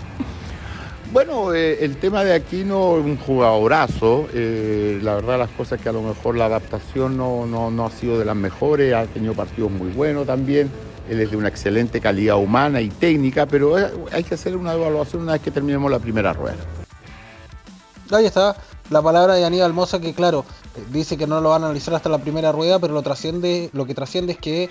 Bueno, el tema de Aquino es un jugadorazo. La verdad, las cosas que a lo mejor la adaptación no ha sido de las mejores, ha tenido partidos muy buenos también. Él es de una excelente calidad humana y técnica, pero hay que hacer una evaluación una vez que terminemos la primera rueda. Ahí está la palabra de Aníbal Mosa, que claro, dice que no lo van a analizar hasta la primera rueda, pero lo que trasciende es que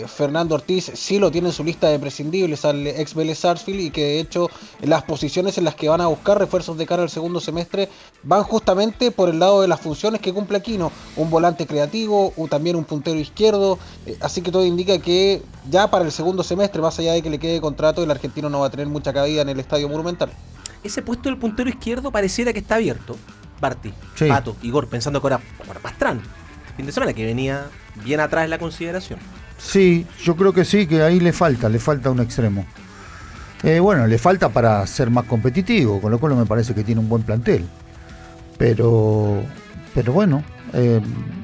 Fernando Ortiz sí lo tiene en su lista de prescindibles al ex Vélez Sarsfield, y que de hecho las posiciones en las que van a buscar refuerzos de cara al segundo semestre van justamente por el lado de las funciones que cumple Aquino, un volante creativo, también un puntero izquierdo, así que todo indica que ya para el segundo semestre, más allá de que le quede contrato, el argentino no va a tener mucha cabida en el Estadio Monumental. Ese puesto del puntero izquierdo pareciera que está abierto, Barty, Sí. Pato, Igor, pensando que ahora por Pastrán. fin de semana, que venía bien atrás en la consideración. Sí, yo creo que sí, que ahí le falta un extremo. Bueno, le falta para ser más competitivo, con lo cual me parece que tiene un buen plantel. Pero bueno,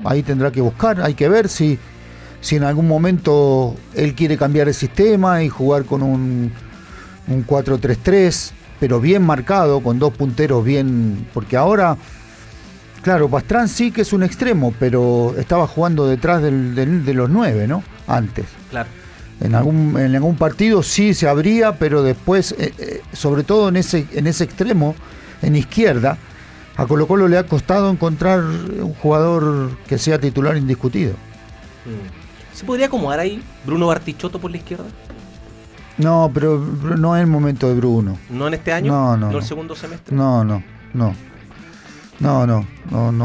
ahí tendrá que buscar, hay que ver si en algún momento él quiere cambiar el sistema y jugar con un 4-3-3, pero bien marcado, con 2 punteros bien, porque ahora, claro, Pastrán sí que es un extremo, pero estaba jugando detrás de los 9, ¿no? Antes. Claro. En algún partido sí se abría, pero después, sobre todo en ese extremo, en izquierda, a Colo-Colo le ha costado encontrar un jugador que sea titular indiscutido. ¿Se podría acomodar ahí Bruno Bartichotto por la izquierda? No, pero no es el momento de Bruno. ¿No en este año? No. el segundo semestre? No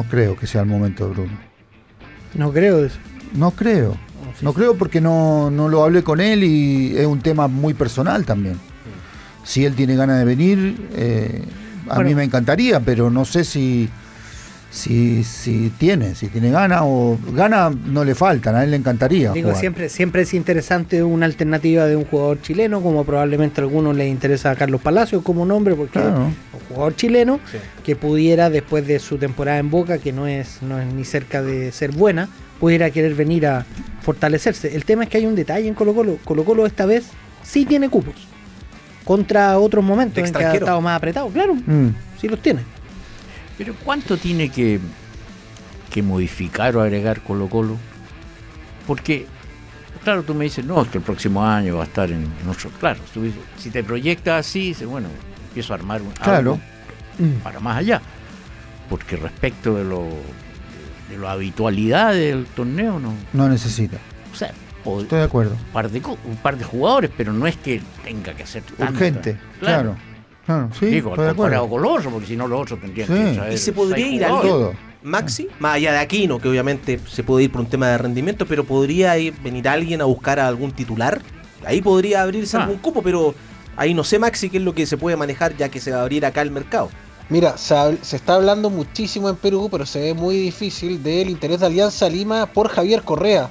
creo que sea el momento de Bruno. No creo eso. No creo. No creo porque no lo hablé con él y es un tema muy personal también. Si él tiene ganas de venir, a mí me encantaría, pero no sé si tiene ganas o ganas no le faltan, a él le encantaría. Digo, jugar. siempre es interesante una alternativa de un jugador chileno, como probablemente a algunos les interesa a Carlos Palacios como nombre, porque es un jugador chileno que pudiera, después de su temporada en Boca, que no es ni cerca de ser buena, pudiera querer venir a fortalecerse. El tema es que hay un detalle en Colo-Colo. Colo-Colo esta vez sí tiene cupos, contra otros momentos en que ha estado más apretado. Claro, sí los tiene. Pero ¿cuánto tiene que modificar o agregar Colo-Colo? Porque, claro, tú me dices, no, es que el próximo año va a estar en otro. Claro, si te proyectas así, dices, bueno, empiezo a armar algo para más allá. Porque respecto de la habitualidad del torneo, no necesita. O sea, estoy de acuerdo. Un par de jugadores, pero no es que tenga que hacer urgente, claro. Sí, digo, comparado con los otros, porque si no los otros tendrían que saber. ¿Y se podría ir alguien, Maxi? Más allá de Aquino, que obviamente se puede ir por un tema de rendimiento, pero podría venir alguien a buscar a algún titular. Ahí podría abrirse algún cupo, pero ahí no sé, Maxi, qué es lo que se puede manejar ya que se va a abrir acá el mercado. Mira, se está hablando muchísimo en Perú, pero se ve muy difícil del interés de Alianza Lima por Javier Correa,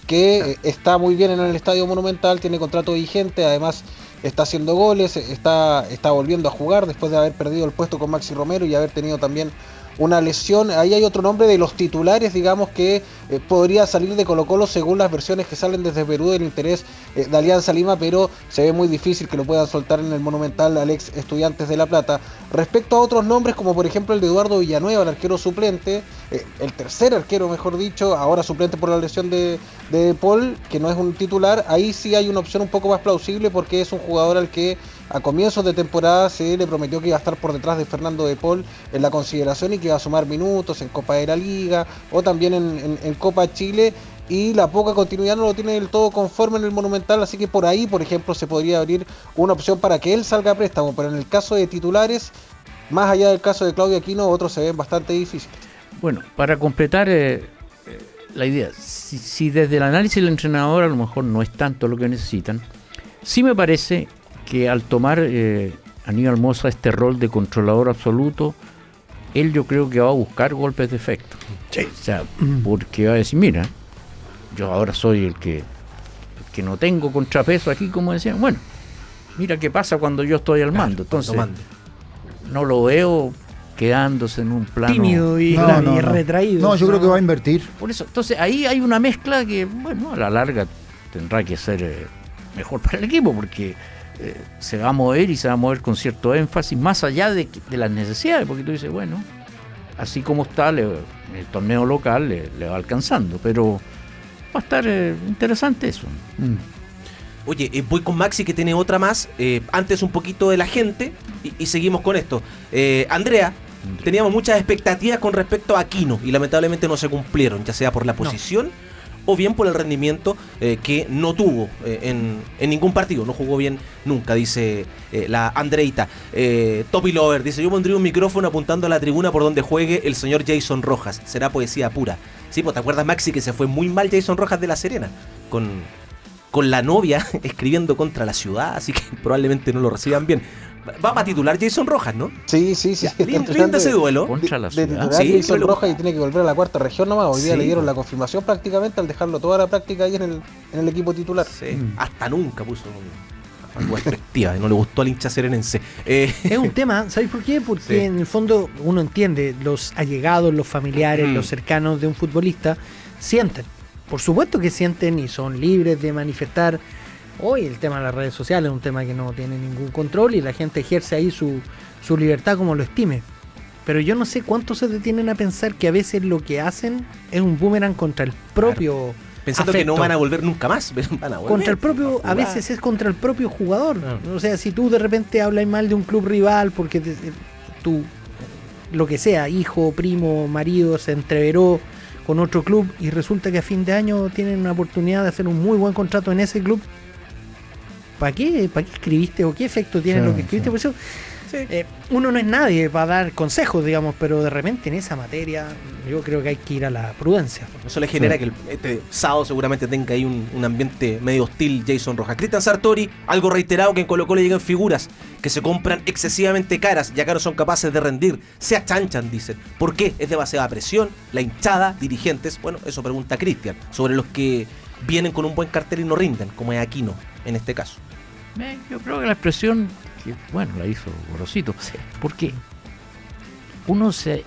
que está muy bien en el Estadio Monumental, tiene contrato vigente, además está haciendo goles, está volviendo a jugar después de haber perdido el puesto con Maxi Romero y haber tenido también una lesión. Ahí hay otro nombre de los titulares, digamos, que podría salir de Colo-Colo según las versiones que salen desde Perú del interés de Alianza Lima, pero se ve muy difícil que lo puedan soltar en el Monumental al ex Estudiantes de La Plata. Respecto a otros nombres, como por ejemplo el de Eduardo Villanueva, el arquero suplente, el tercer arquero, mejor dicho, ahora suplente por la lesión de Paul, que no es un titular, ahí sí hay una opción un poco más plausible porque es un jugador al que a comienzos de temporada se le prometió que iba a estar por detrás de Fernando de Paul en la consideración y que iba a sumar minutos en Copa de la Liga o también en Copa Chile, y la poca continuidad no lo tiene del todo conforme en el Monumental, así que por ahí, por ejemplo, se podría abrir una opción para que él salga a préstamo, pero en el caso de titulares, más allá del caso de Claudio Aquino, otros se ven bastante difíciles. Bueno, para completar la idea, si desde el análisis del entrenador a lo mejor no es tanto lo que necesitan, sí me parece que al tomar Aníbal Mosa este rol de controlador absoluto, él yo creo que va a buscar golpes de efecto. Sí. O sea, porque va a decir, mira, yo ahora soy el que no tengo contrapeso aquí, como decían. Bueno, mira qué pasa cuando yo estoy al mando. Entonces, no lo veo quedándose en un plano tímido y retraído. No, yo creo que va a invertir. Por eso, entonces ahí hay una mezcla que, bueno, a la larga tendrá que ser mejor para el equipo, porque se va a mover y se va a mover con cierto énfasis, más allá de las necesidades, porque tú dices, bueno, así como está, el torneo local le va alcanzando, pero va a estar interesante eso. Oye, voy con Maxi, que tiene otra más. Antes un poquito de la gente y seguimos con esto. Andrea, teníamos muchas expectativas con respecto a Aquino y lamentablemente no se cumplieron, ya sea por la posición o bien por el rendimiento que no tuvo en ningún partido. No jugó bien nunca, dice la Andreita. Topi Lover dice, yo pondría un micrófono apuntando a la tribuna por donde juegue el señor Jason Rojas. Será poesía pura. Sí, pues te acuerdas, Maxi, que se fue muy mal Jason Rojas de La Serena con la novia escribiendo contra la ciudad, así que probablemente no lo reciban bien. Va para titular Jason Rojas, ¿no? Sí. Lindo ese duelo. Contra la De ciudad. titular Sí, Jason pero- Rojas y tiene que volver a la cuarta región nomás. Hoy día Sí. le dieron la confirmación prácticamente al dejarlo toda la práctica ahí en el equipo titular. Sí, hasta nunca puso algo perspectiva, no le gustó al hincha serenense. Es un tema, ¿sabéis por qué? Porque Sí. en el fondo uno entiende, los allegados, los familiares, los cercanos de un futbolista sienten. Por supuesto que sienten y son libres de manifestar. Hoy el tema de las redes sociales es un tema que no tiene ningún control y la gente ejerce ahí su libertad como lo estime. Pero yo no sé cuántos se detienen a pensar que a veces lo que hacen es un boomerang contra el propio Pensando que no afecto. van a volver nunca más, pero van a volver. Contra el propio, a a jugar. veces es contra el propio jugador. O sea, si tú de repente hablas mal de un club rival porque tú, lo que sea, hijo, primo, marido, se entreveró con otro club y resulta que a fin de año tienen una oportunidad de hacer un muy buen contrato en ese club, ¿para qué escribiste o qué efecto tiene Sí, lo que escribiste? Por eso, uno no es nadie para dar consejos, digamos, pero de repente en esa materia yo creo que hay que ir a la prudencia. Eso le genera que este sábado seguramente tenga ahí un ambiente medio hostil Jason Rojas. Cristian Sartori, algo reiterado que en Colo-Colo llegan figuras que se compran excesivamente caras, ya que no son capaces de rendir. Se achanchan, dicen. ¿Por qué? ¿Es demasiada presión? ¿La hinchada? ¿Dirigentes? Bueno, eso pregunta Cristian, sobre los que vienen con un buen cartel y no rinden, como es Aquino en este caso. Yo creo que la expresión, que bueno, la hizo Gorosito, porque uno o sea,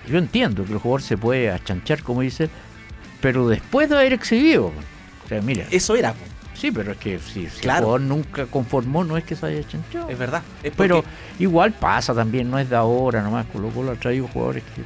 yo entiendo que el jugador se puede achanchar, como dice, pero después de haber exhibido, o sea, mira, Eso era, sí, pero es que si Claro. el jugador nunca conformó, no es que se haya achanchado. es verdad. Es Pero porque- igual pasa también, no es de ahora nomás, Colo-Colo ha traído jugadores que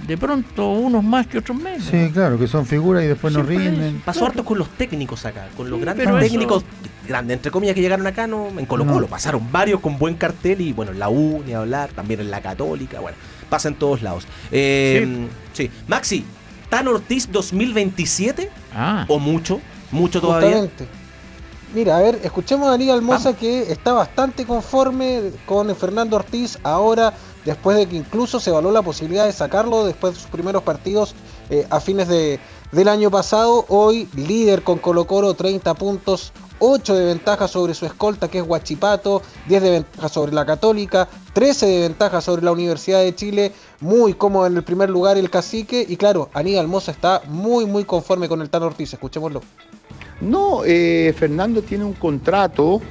de pronto unos más que otros menos. Sí, claro, que son figuras y después no Siempre rinden. pasó harto con los técnicos acá, con los Sí, grandes pero eso- técnicos, grandes entre comillas, que llegaron acá, no, en Colo-Colo No. pasaron varios con buen cartel y bueno, en la U, ni hablar, también en la Católica, bueno, pasa en todos lados. Sí. Maxi, ¿Tan Ortiz 2027? Ah, ¿O mucho todavía? Justamente. Mira, a ver, escuchemos a Aníbal Mosa que está bastante conforme con Fernando Ortiz ahora, después de que incluso se evaluó la posibilidad de sacarlo después de sus primeros partidos a fines del año pasado. Hoy líder con Colo-Colo, 30 puntos, 8 de ventaja sobre su escolta que es Huachipato, 10 de ventaja sobre la Católica, 13 de ventaja sobre la Universidad de Chile, muy cómodo en el primer lugar el Cacique y claro, Aníbal Mosa está muy conforme con el Tano Ortiz, escuchémoslo. No, Fernando tiene un contrato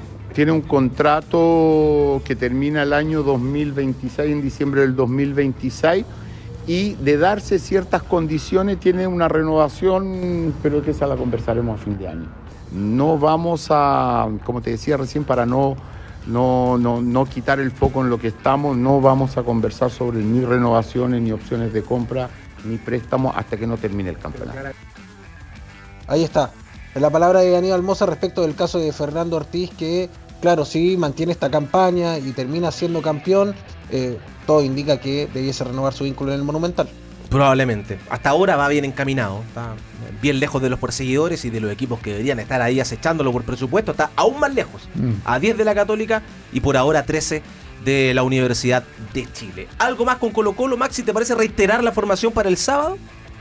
que termina el año 2026, en diciembre del 2026, y de darse ciertas condiciones tiene una renovación, pero que esa la conversaremos a fin de año. No vamos a, como te decía recién, para no quitar el foco en lo que estamos, no vamos a conversar sobre ni renovaciones, ni opciones de compra, ni préstamos hasta que no termine el campeonato. Ahí está. La palabra de Aníbal Mosa respecto del caso de Fernando Ortiz, que claro, sí mantiene esta campaña y termina siendo campeón, todo indica que debiese renovar su vínculo en el Monumental. Probablemente. Hasta ahora va bien encaminado. Está bien lejos de los perseguidores y de los equipos que deberían estar ahí acechándolo por presupuesto. Está aún más lejos. A 10 de la Católica y por ahora 13 de la Universidad de Chile. ¿Algo más con Colo-Colo, Maxi? ¿Te parece reiterar la formación para el sábado?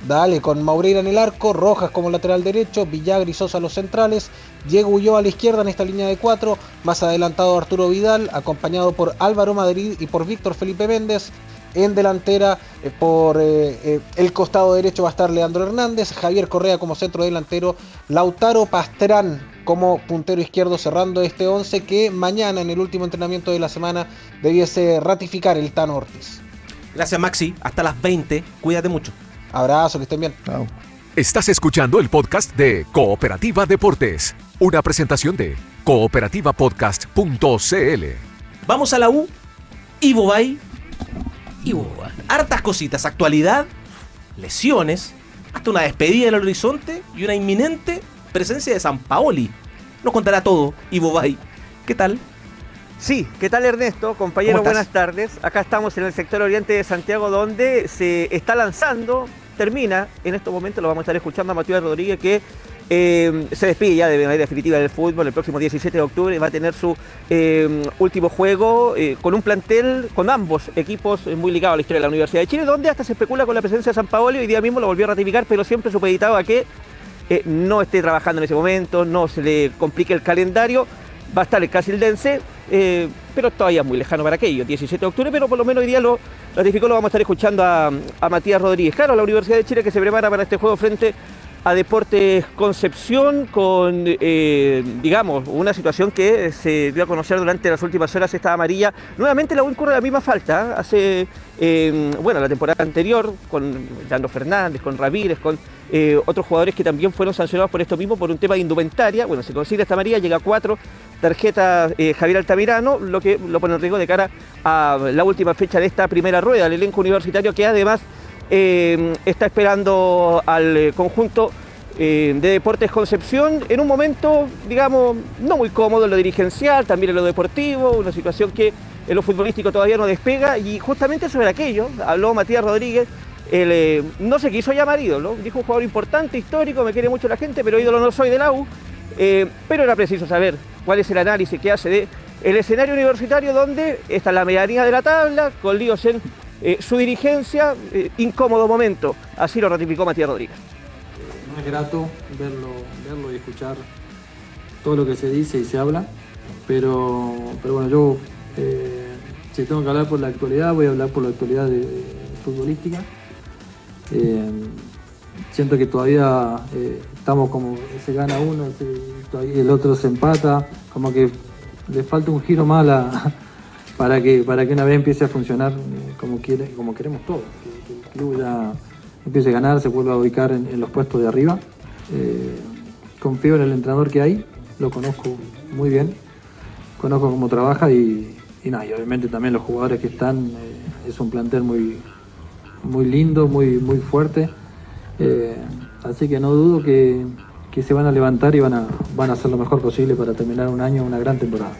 Dale, con Maureira en el arco, Rojas como lateral derecho, Villagra y Sosa los centrales, Diego Ulloa a la izquierda en esta línea de 4, más adelantado Arturo Vidal, acompañado por Álvaro Madrid y por Víctor Felipe Méndez. En delantera, por el costado derecho va a estar Leandro Hernández, Javier Correa como centro delantero, Lautaro Pastrán como puntero izquierdo, cerrando este 11 que mañana en el último entrenamiento de la semana debiese ratificar el Tano Ortiz. Gracias, Maxi. Hasta las 20. Cuídate mucho. Abrazo, que estén bien. Chao. Estás escuchando el podcast de Cooperativa Deportes, una presentación de cooperativapodcast.cl. Vamos a la U. Ivo Bay. Hartas cositas. Actualidad, lesiones, hasta una despedida en el horizonte y una inminente presencia de Sampaoli. Nos contará todo Ivo Bay. ¿Qué tal? Sí, ¿qué tal Ernesto? Compañero, ¿Cómo estás? buenas tardes. Acá estamos en el sector oriente de Santiago donde se está lanzando, termina, en estos momentos lo vamos a estar escuchando a Matías Rodríguez que se despide ya de manera definitiva del fútbol. El próximo 17 de octubre va a tener su último juego con un plantel, con ambos equipos muy ligados a la historia de la Universidad de Chile, donde hasta se especula con la presencia de Sampaoli. Hoy día mismo lo volvió a ratificar, pero siempre supeditado a que no esté trabajando en ese momento, no se le complique el calendario. va a estar el Casildense, pero todavía es muy lejano para aquello, 17 de octubre, pero por lo menos hoy día lo ratificó, lo vamos a estar escuchando a Matías Rodríguez. Claro, la Universidad de Chile que se prepara para este juego frente a Deportes Concepción con, digamos, una situación que se dio a conocer durante las últimas horas, esta amarilla. Nuevamente la U incurre la misma falta, hace, la temporada anterior con Yando Fernández, con Ramírez, con otros jugadores que también fueron sancionados por esto mismo, por un tema de indumentaria. Bueno, se consigue esta amarilla, llega a 4 tarjetas Javier Altamirano, lo que lo pone en riesgo de cara a la última fecha de esta primera rueda. El elenco universitario que además está esperando al conjunto de Deportes Concepción en un momento, digamos, no muy cómodo en lo dirigencial, también en lo deportivo, una situación que en lo futbolístico todavía no despega, y justamente sobre aquello habló Matías Rodríguez. Él no se quiso llamar ídolo, dijo un jugador importante, histórico, me quiere mucho la gente, pero ídolo no soy de la U, pero era preciso saber cuál es el análisis que hace de el escenario universitario donde está la medianía de la tabla, con líos en su dirigencia, incómodo momento, así lo ratificó Matías Rodríguez. No es grato verlo y escuchar todo lo que se dice y se habla, pero bueno, yo si tengo que hablar por la actualidad, voy a hablar por la actualidad futbolística. Siento que todavía estamos como se gana uno, el otro se empata, como que le falta un giro más para que una vez empiece a funcionar como queremos todos, que el club ya empiece a ganar, se vuelva a ubicar en los puestos de arriba. Confío en el entrenador que hay, lo conozco muy bien, conozco cómo trabaja y obviamente también los jugadores que están, es un plantel muy lindo, muy fuerte, así que no dudo que se van a levantar y van a hacer lo mejor posible para terminar un año, una gran temporada.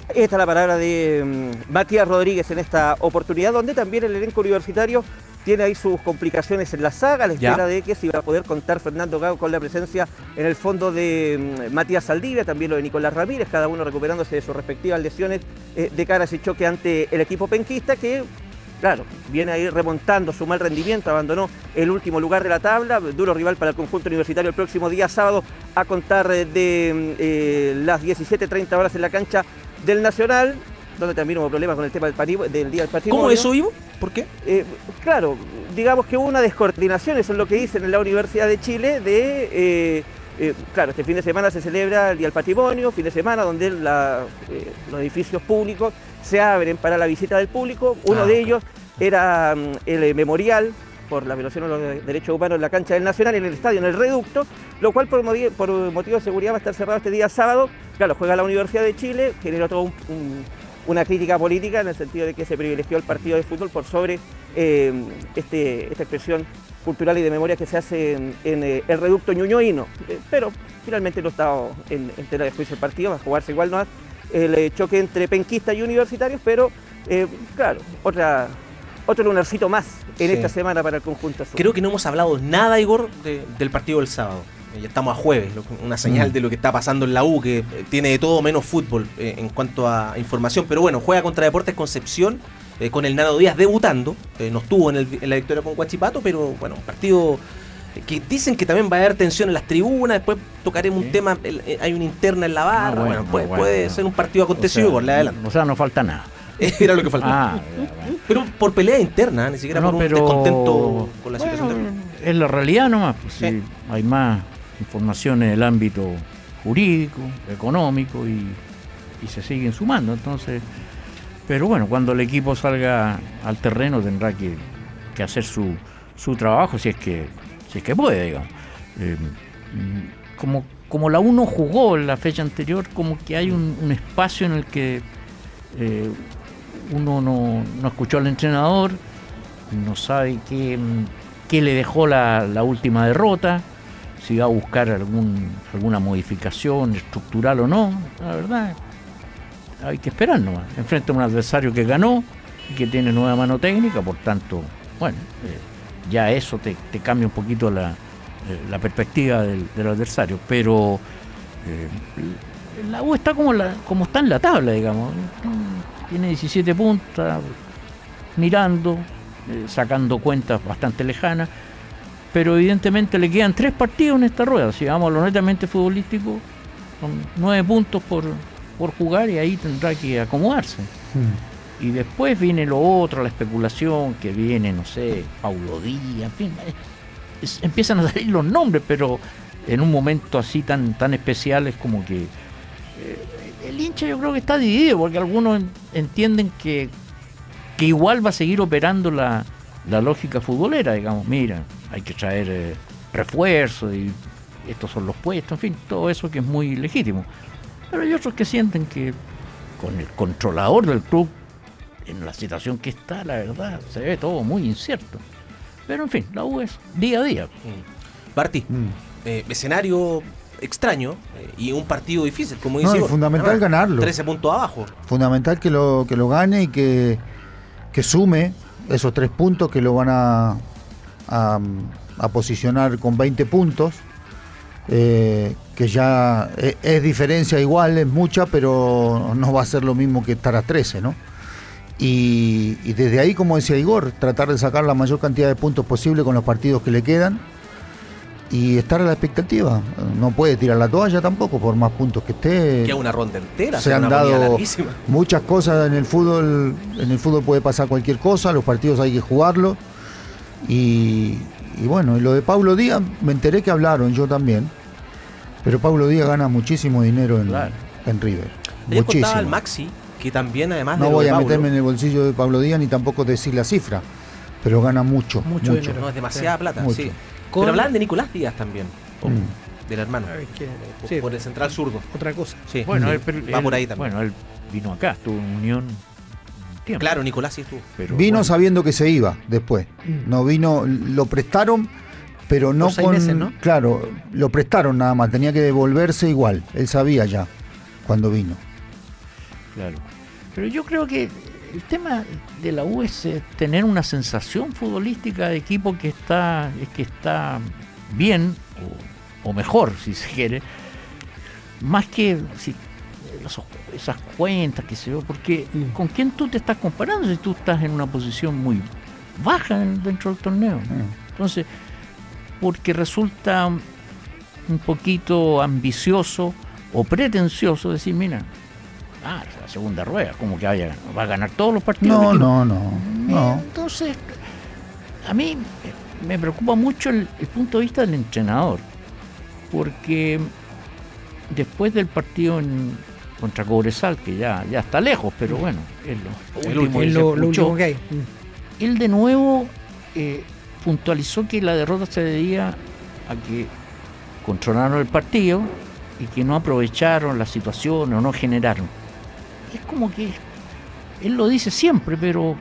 Esta es la palabra de Matías Rodríguez en esta oportunidad, donde también el elenco universitario tiene ahí sus complicaciones en la saga, la espera de que se iba a poder contar Fernando Gago con la presencia en el fondo de Matías Saldivia, también lo de Nicolás Ramírez, cada uno recuperándose de sus respectivas lesiones de cara a ese choque ante el equipo penquista, que claro, viene ahí remontando su mal rendimiento, abandonó el último lugar de la tabla, duro rival para el conjunto universitario el próximo día sábado a contar de las 17:30 horas en la cancha del Nacional, donde también hubo problemas con el tema del Día del Patrimonio. ¿Cómo eso, Ivo? ¿Por qué? Claro, digamos que hubo una descoordinación, eso es lo que dicen en la Universidad de Chile, claro, este fin de semana se celebra el Día del Patrimonio, fin de semana donde los edificios públicos se abren para la visita del público. Uno de ellos era el memorial por la violación de los derechos humanos en la cancha del Nacional, en el estadio, en el reducto, lo cual por motivo de seguridad va a estar cerrado este día sábado. Claro, juega la Universidad de Chile, generó toda una crítica política en el sentido de que se privilegió el partido de fútbol por sobre esta expresión cultural y de memoria que se hace en el reducto ñuñoíno. Pero finalmente no está en tela de juicio el partido, va a jugarse igual nomás el choque entre penquistas y universitarios, pero claro, otro lunarcito más en esta semana para el conjunto azul. Creo que no hemos hablado nada, Igor, del partido del sábado. Ya estamos a jueves, una señal de lo que está pasando en la U, que tiene de todo menos fútbol en cuanto a información. Pero bueno, juega contra Deportes Concepción, con el Nano Díaz debutando. No estuvo en la victoria con Huachipato, pero bueno, un partido que dicen que también va a haber tensión en las tribunas. Después tocaremos un tema, hay una interna en la barra. Puede ser un partido acontecido, por adelante. O sea, no falta nada. Era lo que faltaba. Pero por pelea interna, ni siquiera por un descontento con la situación. Es la realidad nomás, pues, sí. Hay más información en el ámbito jurídico, económico y se siguen sumando. Entonces, pero bueno, cuando el equipo salga al terreno tendrá que hacer su trabajo, si es que puede, digamos. Como la U no jugó en la fecha anterior, como que hay un espacio en el que uno no escuchó al entrenador, no sabe qué le dejó la última derrota, si va a buscar alguna modificación estructural o no. La verdad, hay que esperar nomás. Enfrenta a un adversario que ganó y que tiene nueva mano técnica, por tanto, bueno, ya eso te cambia un poquito la perspectiva del adversario, pero la U está como está en la tabla, digamos. Tiene 17 puntos, mirando, sacando cuentas bastante lejanas. pero evidentemente le quedan 3 partidos en esta rueda. Si vamos a lo netamente futbolístico, son 9 puntos por jugar y ahí tendrá que acomodarse. Y después viene lo otro, la especulación que viene, no sé, Paulo Díaz, en fin, empiezan a salir los nombres, pero en un momento así tan especial es como que el hincha yo creo que está dividido, porque algunos entienden que igual va a seguir operando la lógica futbolera, digamos, mira, hay que traer refuerzos y estos son los puestos, en fin, todo eso que es muy legítimo. Pero hay otros que sienten que con el controlador del club, en la situación que está, la verdad, se ve todo muy incierto. Pero en fin, la U es día a día. Barty, escenario extraño y un partido difícil, como No, dice. es fundamental ganarlo. 13 puntos abajo. Fundamental que lo gane y que sume esos 3 puntos que lo van a posicionar con 20 puntos. Que ya es diferencia igual, es mucha, pero no va a ser lo mismo que estar a 13, ¿no? Y desde ahí, como decía Igor, tratar de sacar la mayor cantidad de puntos posible con los partidos que le quedan y estar a la expectativa. No puede tirar la toalla tampoco, por más puntos que esté. Queda una ronda entera. Se han una agonía dado larguísima. muchas cosas en el fútbol. En el fútbol puede pasar cualquier cosa, los partidos hay que jugarlos. Y bueno, y lo de Paulo Díaz, me enteré que hablaron, yo también. Pero Paulo Díaz gana muchísimo dinero en River. Le Muchísimo. contaba al Maxi que también, además No de lo voy de a Paulo, meterme en el bolsillo de Pablo Díaz ni tampoco decir la cifra, pero gana mucho. Mucho dinero. No, es demasiada plata. Mucho. Sí. Pero hablaban de Nicolás Díaz también, del hermano. Sí. Por el central zurdo. Otra cosa. Sí. Bueno, va por ahí también. Bueno, él vino acá, estuvo en Unión un tiempo. Claro, Nicolás sí estuvo. Pero vino sabiendo que se iba después. No vino, lo prestaron, pero no Por 6 con. meses, ¿no? Claro, lo prestaron nada más, tenía que devolverse igual. Él sabía ya cuando vino. Claro. Pero yo creo que el tema de la U es tener una sensación futbolística de equipo que está bien o mejor, si se quiere, más que esas cuentas que se ve, porque ¿con quién tú te estás comparando si tú estás en una posición muy baja dentro del torneo? Entonces, porque resulta un poquito ambicioso o pretencioso decir, mira, la segunda rueda, como que va a ganar todos los partidos. No. Entonces, a mí me preocupa mucho el punto de vista del entrenador, porque después del partido contra Cobresal, que ya está lejos, pero bueno, es lo último que hay. Él de nuevo puntualizó que la derrota se debía a que controlaron el partido y que no aprovecharon la situación o no generaron. Es como que él lo dice siempre, pero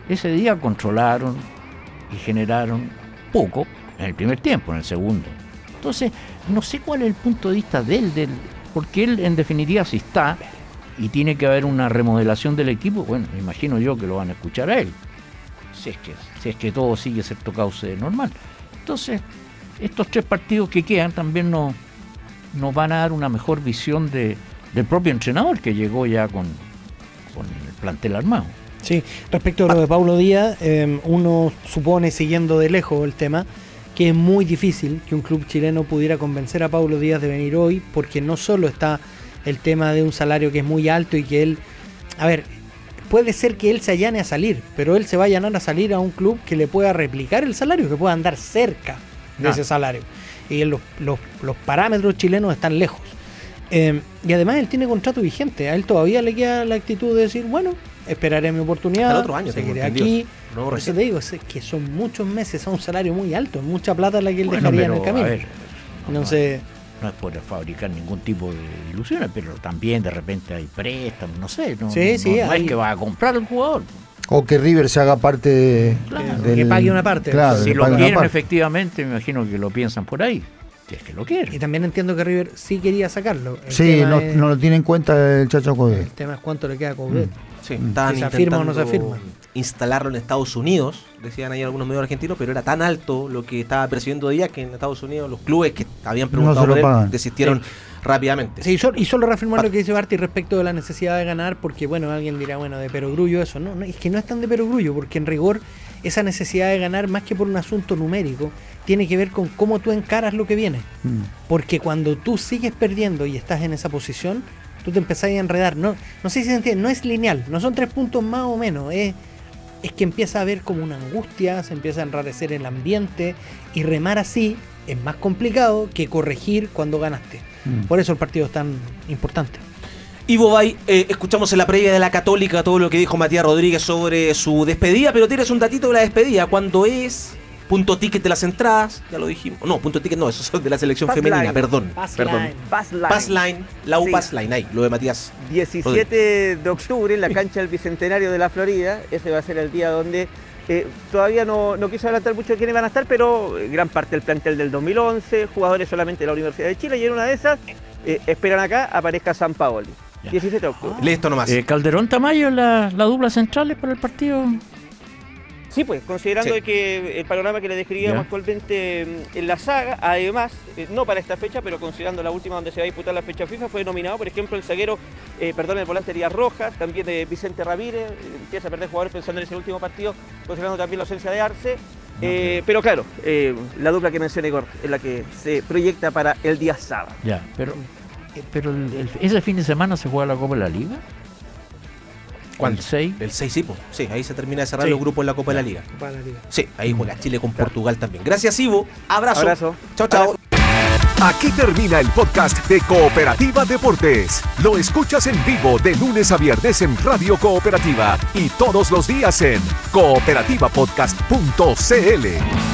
ese día controlaron y generaron poco en el primer tiempo, en el segundo. Entonces, no sé cuál es el punto de vista de él, porque él en definitiva si está y tiene que haber una remodelación del equipo, bueno, me imagino yo que lo van a escuchar a él, si es que todo sigue cierto cauce normal. Entonces, estos 3 partidos que quedan también nos van a dar una mejor visión del propio entrenador que llegó ya con el plantel armado. Sí, respecto a lo de Paulo Díaz, uno supone, siguiendo de lejos el tema, que es muy difícil que un club chileno pudiera convencer a Paulo Díaz de venir hoy, porque no solo está el tema de un salario que es muy alto y que él, puede ser que él se allane a salir, pero él se va a allanar a salir a un club que le pueda replicar el salario, que pueda andar cerca de ese salario. Y los parámetros chilenos están lejos. Y además él tiene contrato vigente, a él todavía le queda la actitud de decir, bueno, esperaré mi oportunidad, hasta el otro año, seguiré aquí. Por eso te digo, es que son muchos meses a un salario muy alto, mucha plata la que él dejaría en el camino. No es por fabricar ningún tipo de ilusiones, pero también de repente hay préstamos, no sé, no es que va a comprar el jugador. O que River se haga parte que pague una parte. Claro, si lo quieren efectivamente, me imagino que lo piensan por ahí. Si es que lo quieren. Y también entiendo que River sí quería sacarlo. No lo tiene en cuenta el Chacho Coudet. El tema es cuánto le queda a Coudet. Sí, estaban ¿Se afirma o no se afirma? Instalarlo en Estados Unidos, decían ahí algunos medios argentinos, pero era tan alto lo que estaba percibiendo Díaz que en Estados Unidos los clubes que habían preguntado por él desistieron rápidamente. Sí, y solo reafirmar lo que dice Barty respecto de la necesidad de ganar, porque bueno, alguien dirá, bueno, de perogrullo eso. No, es que no es tan de perogrullo, porque en rigor esa necesidad de ganar, más que por un asunto numérico, tiene que ver con cómo tú encaras lo que viene. Porque cuando tú sigues perdiendo y estás en esa posición, tú te empezás a enredar. No sé si se entiende, no es lineal, no son 3 puntos más o menos, es que empieza a haber como una angustia, se empieza a enrarecer el ambiente, y remar así es más complicado que corregir cuando ganaste. Por eso el partido es tan importante. Ivo Bay, escuchamos en la previa de la Católica todo lo que dijo Matías Rodríguez sobre su despedida, pero tienes un datito de la despedida. ¿Cuándo es? Punto ticket de las entradas, ya lo dijimos. No, punto ticket no, eso es de la selección Pass femenina, line. perdón. Pass Line, la U Sí. Pass Line, ahí, lo de Matías. 17 de octubre en la cancha del Bicentenario de la Florida. Ese va a ser el día donde todavía no quiso adelantar mucho de quiénes van a estar, pero gran parte del plantel del 2011, jugadores solamente de la Universidad de Chile, y en una de esas esperan acá aparezca San Paoli. 17 de octubre. Listo nomás. Calderón Tamayo, la dupla centrales para el partido. Sí, pues, considerando Sí. de que el panorama que le describíamos Ya. actualmente en la saga, además, no para esta fecha, pero considerando la última donde se va a disputar la fecha FIFA, fue nominado, por ejemplo, el zaguero, el volante Elías Rojas, también de Vicente Ramírez, empieza a perder jugadores pensando en ese último partido, considerando también la ausencia de Arce. Pero claro, la dupla que menciona Igor es la que se proyecta para el día sábado. Ya, pero ese fin de semana se juega la Copa de la Liga. ¿Cuándo? El 6. El 6, sí, po. Sí, ahí se termina de cerrar Sí. los grupos en la Copa de la Liga. Copa de la Liga. Sí, ahí juega Chile con Portugal también. Gracias, Ivo. Abrazo. Abrazo. Chao, chao. Aquí termina el podcast de Cooperativa Deportes. Lo escuchas en vivo de lunes a viernes en Radio Cooperativa y todos los días en cooperativapodcast.cl.